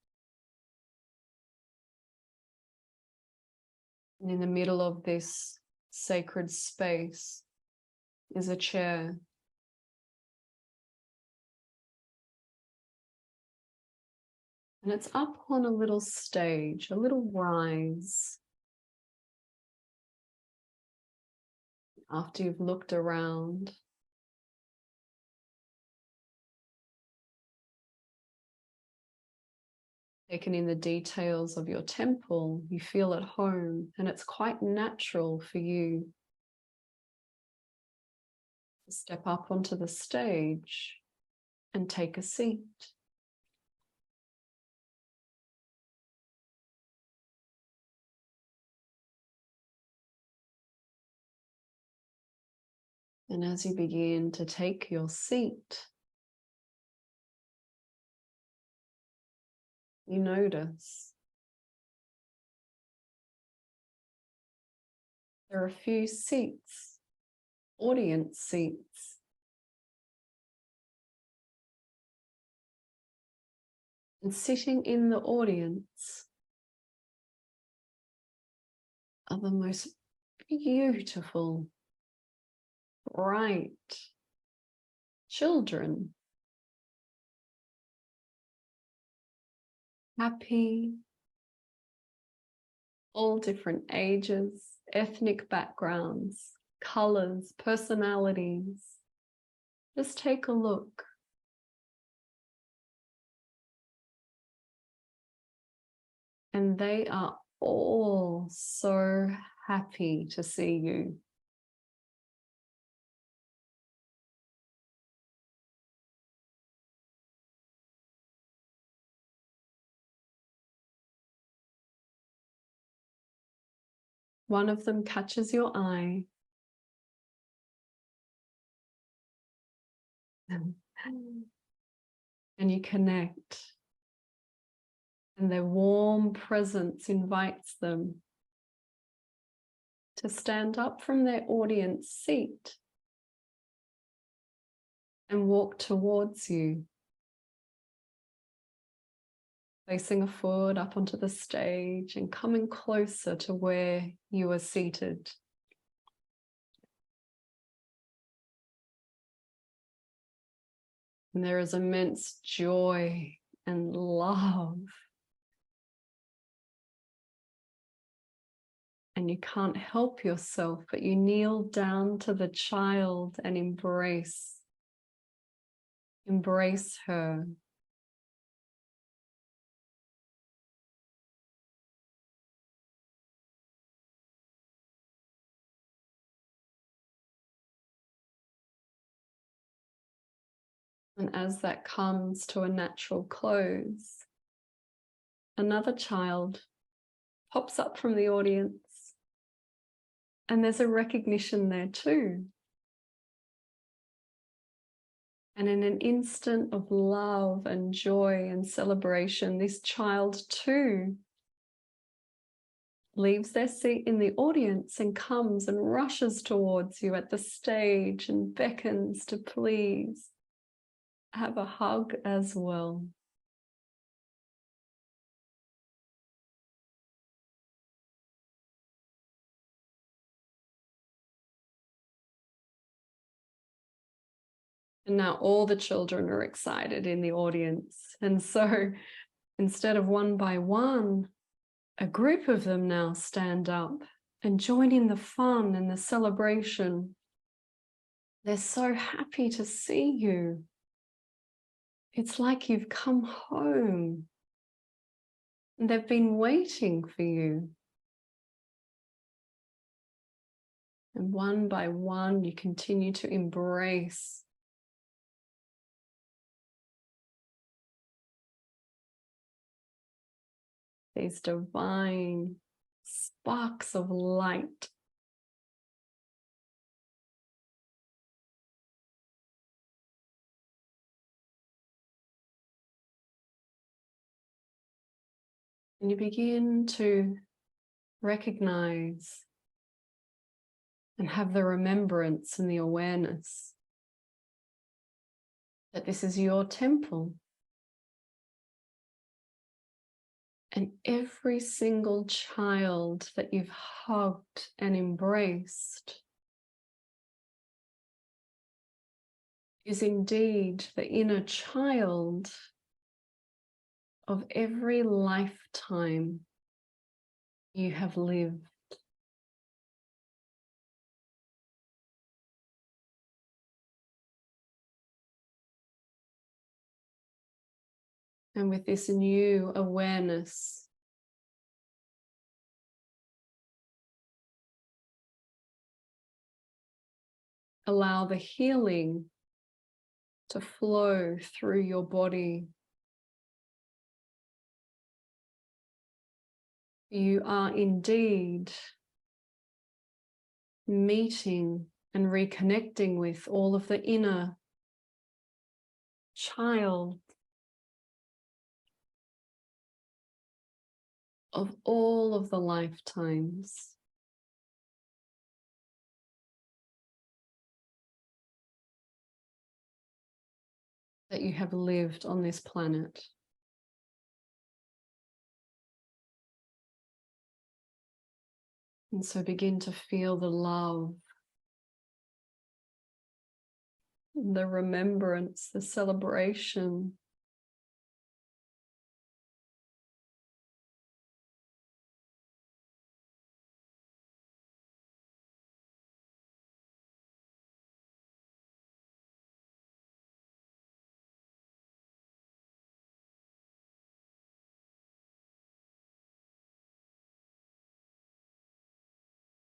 And in the middle of this sacred space is a chair. And it's up on a little stage, a little rise. After you've looked around, taken in the details of your temple, you feel at home, and it's quite natural for you to step up onto the stage and take a seat. And as you begin to take your seat, you notice there are a few seats, audience seats. And sitting in the audience are the most beautiful, bright children. Happy, all different ages, ethnic backgrounds, colors, personalities. Just take a look. And they are all so happy to see you. One of them catches your eye. And you connect. And their warm presence invites them to stand up from their audience seat and walk towards you, placing a foot up onto the stage and coming closer to where you are seated. And there is immense joy and love. And you can't help yourself, but you kneel down to the child and embrace her. And as that comes to a natural close, another child pops up from the audience. And there's a recognition there too. And in an instant of love and joy and celebration, this child too leaves their seat in the audience and comes and rushes towards you at the stage and beckons to please have a hug as well. And now all the children are excited in the audience. And so instead of one by one, a group of them now stand up and join in the fun and the celebration. They're so happy to see you. It's like you've come home. And they've been waiting for you. And one by one, you continue to embrace these divine sparks of light And you begin to recognize and have the remembrance and the awareness that this is your temple. And every single child that you've hugged and embraced is indeed the inner child of every lifetime you have lived. And with this new awareness, allow the healing to flow through your body. You are indeed meeting and reconnecting with all of the inner child of all of the lifetimes that you have lived on this planet. And so begin to feel the love, the remembrance, the celebration.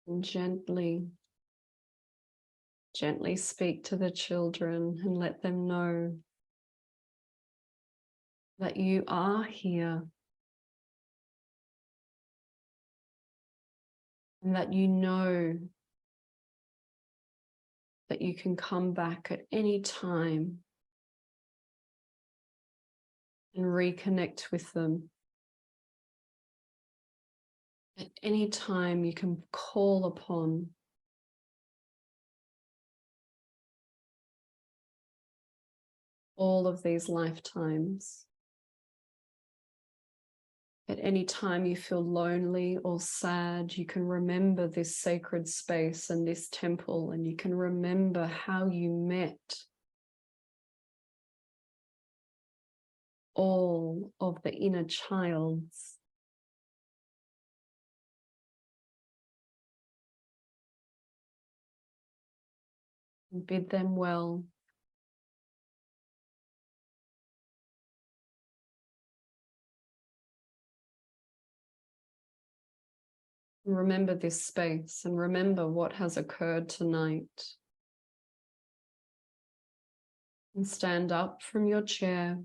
And gently speak to the children and let them know that you are here and that you know that you can come back at any time and reconnect with them. At any time you can call upon all of these lifetimes. At any time you feel lonely or sad, you can remember this sacred space and this temple, and you can remember how you met all of the inner childs. And bid them well. And remember this space and remember what has occurred tonight. And stand up from your chair.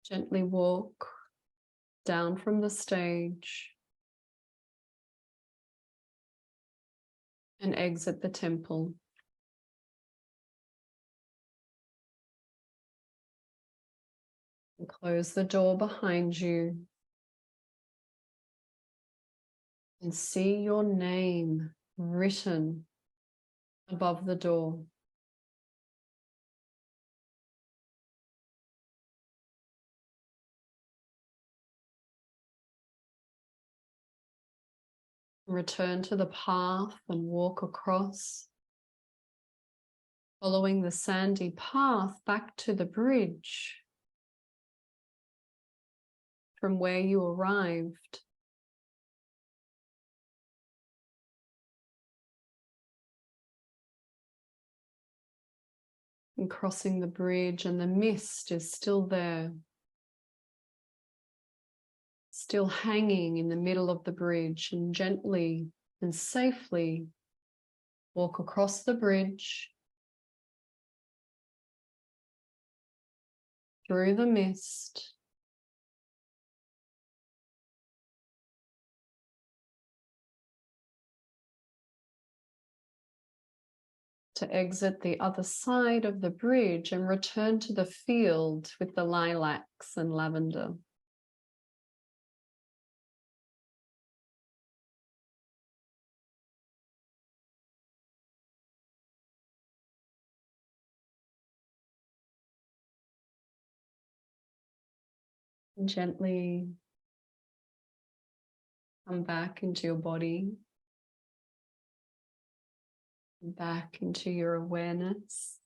Gently walk down from the stage and exit the temple. And close the door behind you. And see your name written above the door. Return to the path and walk across, following the sandy path back to the bridge from where you arrived. And crossing the bridge, and the mist is still there, still hanging in the middle of the bridge, and gently and safely walk across the bridge, through the mist, to exit the other side of the bridge and return to the field with the lilacs and lavender. And gently come back into your body, back into your awareness.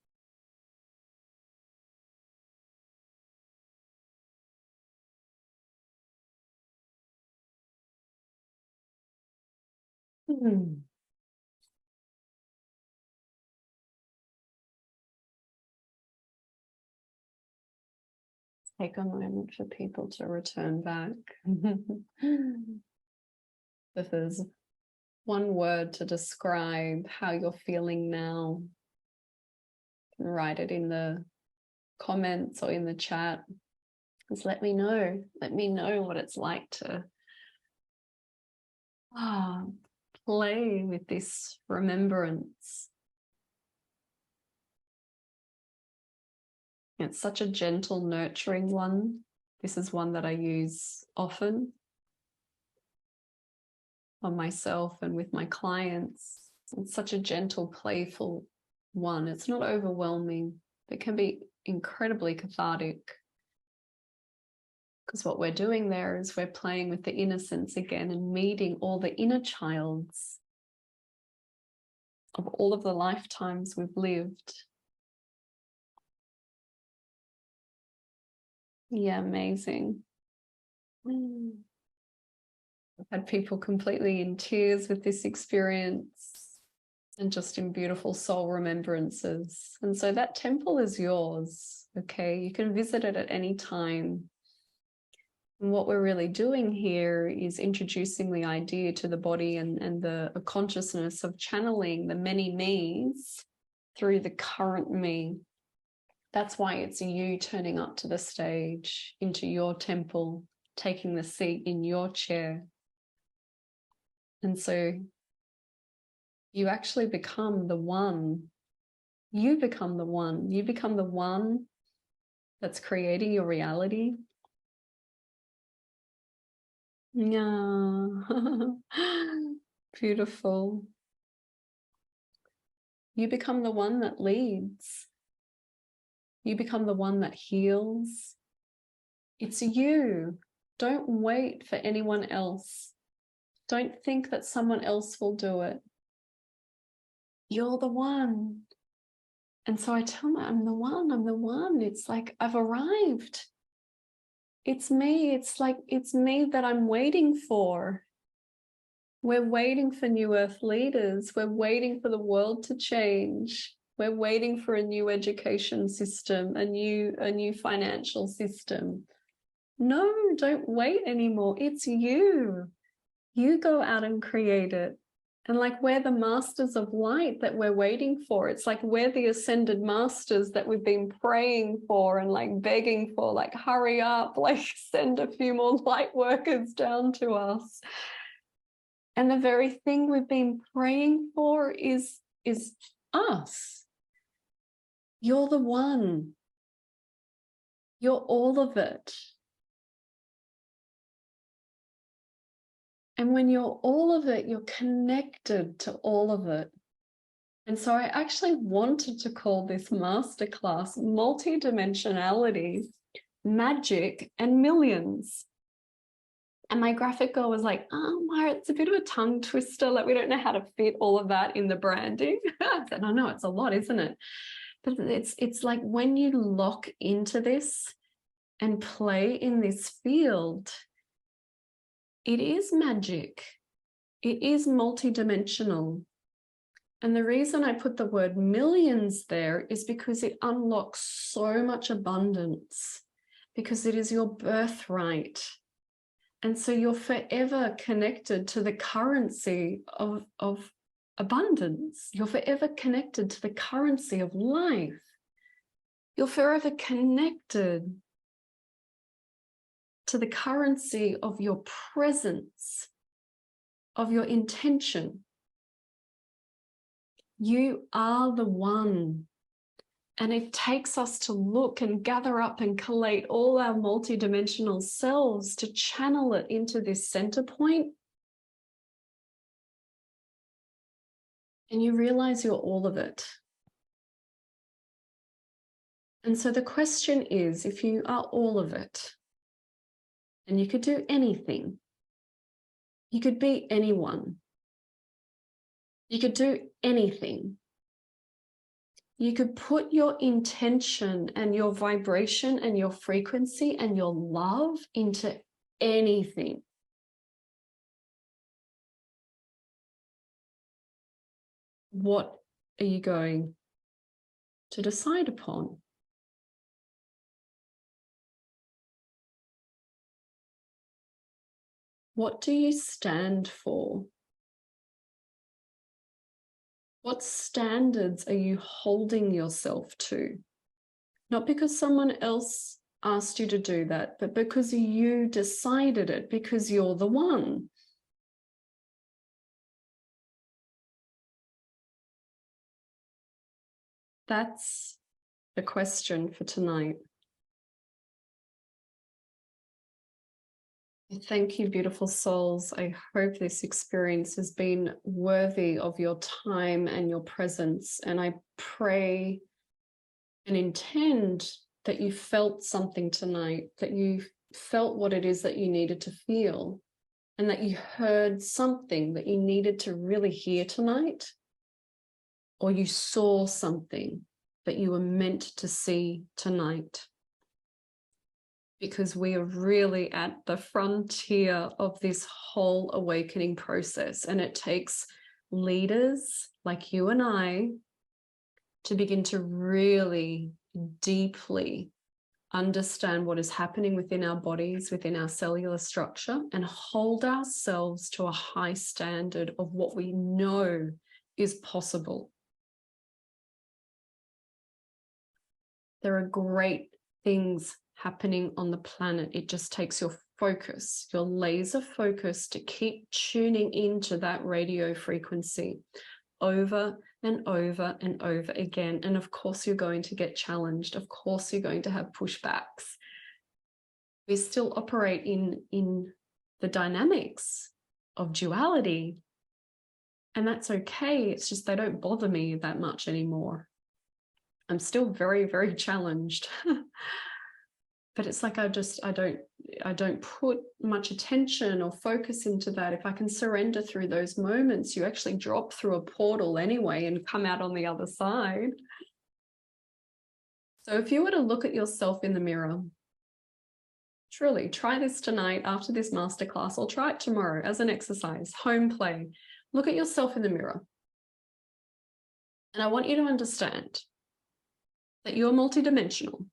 Take a moment for people to return back. If there's one word to describe how you're feeling now, you can write it in the comments or in the chat. Just let me know. Let me know what it's like to play with this remembrance. It's such a gentle, nurturing one. This is one that I use often on myself and with my clients. It's such a gentle, playful one. It's not overwhelming. It can be incredibly cathartic, because what we're doing there is we're playing with the innocence again and meeting all the inner childs of all of the lifetimes we've lived. Yeah, amazing. I've had people completely in tears with this experience and just in beautiful soul remembrances. And so that temple is yours, okay? You can visit it at any time. And what we're really doing here is introducing the idea to the body and the consciousness of channeling the many me's through the current me. That's why it's you turning up to the stage, into your temple, taking the seat in your chair. And so you actually become the one. You become the one. You become the one that's creating your reality. Yeah. Beautiful. You become the one that leads. You become the one that heals. It's you. Don't wait for anyone else. Don't think that someone else will do it. You're the one. And so I tell them, I'm the one. It's like, I've arrived. It's me. It's like, it's me that I'm waiting for. We're waiting for new earth leaders. We're waiting for the world to change. We're waiting for a new education system, a new financial system. No, don't wait anymore. It's you. You go out and create it. And like, we're the masters of light that we're waiting for. It's like we're the ascended masters that we've been praying for and like begging for, like, hurry up, like send a few more light workers down to us. And the very thing we've been praying for is us. You're the one. You're all of it. And when you're all of it, you're connected to all of it. And so I actually wanted to call this masterclass Multidimensionality, Magic, and Millions. And my graphic girl was like, oh, Myra, it's a bit of a tongue twister. Like, we don't know how to fit all of that in the branding. I said, no, it's a lot, isn't it? But it's like when you lock into this and play in this field, it is magic. It is multidimensional. And the reason I put the word millions there is because it unlocks so much abundance, because it is your birthright. And so you're forever connected to the currency of abundance. You're forever connected to the currency of life. You're forever connected to the currency of your presence, of your intention. You are the one. And it takes us to look and gather up and collate all our multidimensional selves to channel it into this center point. And you realize you're all of it. And so the question is, if you are all of it, and you could do anything, you could be anyone, you could do anything, you could put your intention and your vibration and your frequency and your love into anything. What are you going to decide upon? What do you stand for? What standards are you holding yourself to? Not because someone else asked you to do that, but because you decided it, because you're the one. That's the question for tonight. Thank you, beautiful souls. I hope this experience has been worthy of your time and your presence. And I pray and intend that you felt something tonight, that you felt what it is that you needed to feel, and that you heard something that you needed to really hear tonight, or you saw something that you were meant to see tonight. Because we are really at the frontier of this whole awakening process. And it takes leaders like you and I to begin to really deeply understand what is happening within our bodies, within our cellular structure, and hold ourselves to a high standard of what we know is possible. There are great things happening on the planet. It just takes your focus, your laser focus, to keep tuning into that radio frequency over and over and over again. And of course, you're going to get challenged. Of course, you're going to have pushbacks. We still operate in the dynamics of duality, and that's okay. It's just they don't bother me that much anymore. I'm still very, very challenged. But it's like I don't put much attention or focus into that. If I can surrender through those moments, you actually drop through a portal anyway and come out on the other side. So if you were to look at yourself in the mirror, truly try this tonight after this masterclass, or try it tomorrow as an exercise, home play. Look at yourself in the mirror. And I want you to understand that you're multidimensional.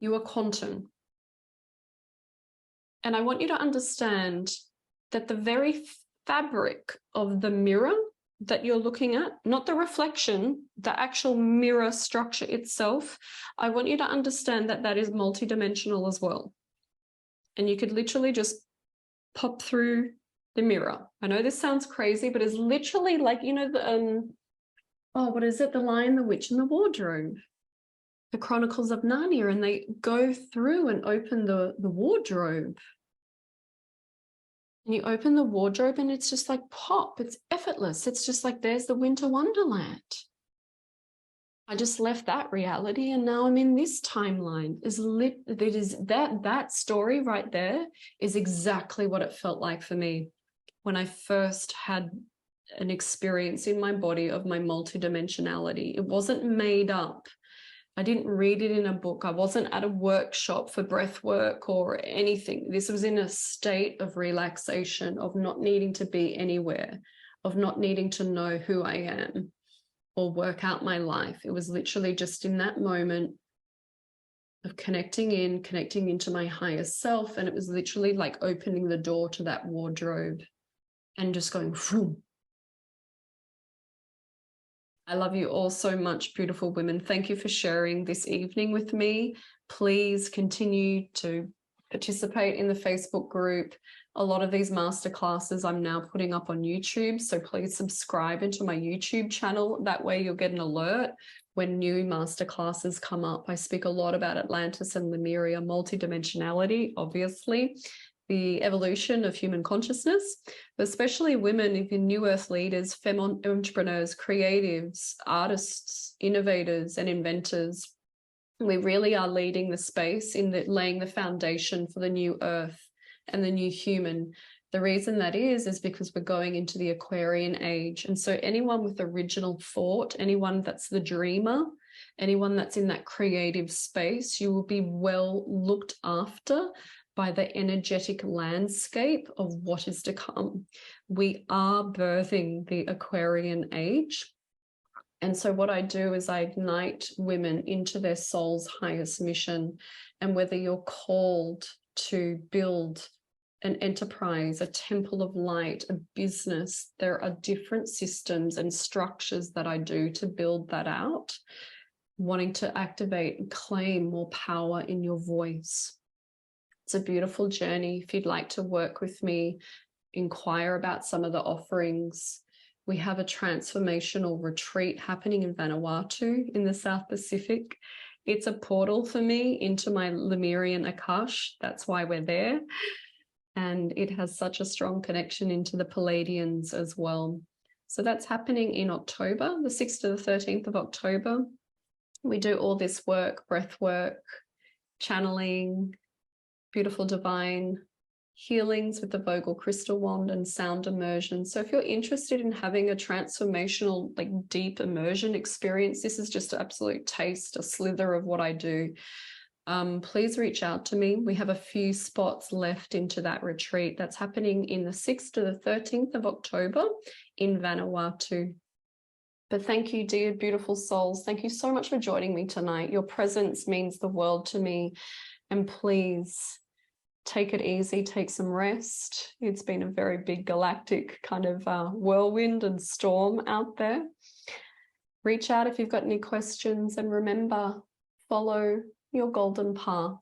You are quantum. And I want you to understand that the very fabric of the mirror that you're looking at, not the reflection, the actual mirror structure itself, I want you to understand that that is multidimensional as well. And you could literally just pop through the mirror. I know this sounds crazy, but it's literally like, you know, the, what is it? The Lion, the Witch, and the Wardrobe. The Chronicles of Narnia, and they go through and open the wardrobe. And you open the wardrobe and it's just like pop, it's effortless. It's just like, there's the winter wonderland. I just left that reality and now I'm in this timeline. That story right there is exactly what it felt like for me when I first had an experience in my body of my multidimensionality. It wasn't made up. I didn't read it in a book. I wasn't at a workshop for breath work or anything. This was in a state of relaxation, of not needing to be anywhere, of not needing to know who I am or work out my life. It was literally just in that moment of connecting into my higher self. And it was literally like opening the door to that wardrobe and just going, phew. I love you all so much, beautiful women. Thank you for sharing this evening with me. Please continue to participate in the Facebook group. A lot of these masterclasses I'm now putting up on YouTube, so please subscribe into my YouTube channel. That way you'll get an alert when new masterclasses come up. I speak a lot about Atlantis and Lemuria, multidimensionality, obviously, the evolution of human consciousness, but especially women, if you're new earth leaders, femme entrepreneurs, creatives, artists, innovators, and inventors. We really are leading the space in laying the foundation for the new earth and the new human. The reason that is because we're going into the Aquarian age. And so anyone with original thought, anyone that's the dreamer, anyone that's in that creative space, you will be well looked after by the energetic landscape of what is to come. We are birthing the Aquarian age. And so what I do is I ignite women into their soul's highest mission. And whether you're called to build an enterprise, a temple of light, a business, there are different systems and structures that I do to build that out, wanting to activate and claim more power in your voice. It's a beautiful journey. If you'd like to work with me, inquire about some of the offerings. We have a transformational retreat happening in Vanuatu in the South Pacific. It's a portal for me into my Lemurian Akash. That's why we're there. And it has such a strong connection into the Palladians as well. So that's happening in October, the 6th to the 13th of October. We do all this work, breath work, channeling, beautiful divine healings with the Vogel crystal wand and sound immersion. So if you're interested in having a transformational, like deep immersion experience, this is just an absolute taste, a slither of what I do. Please reach out to me. We have a few spots left into that retreat. That's happening in the 6th to the 13th of October in Vanuatu. But thank you, dear beautiful souls. Thank you so much for joining me tonight. Your presence means the world to me. And please take it easy, take some rest. It's been a very big galactic kind of whirlwind and storm out there. Reach out if you've got any questions, and remember, follow your golden path.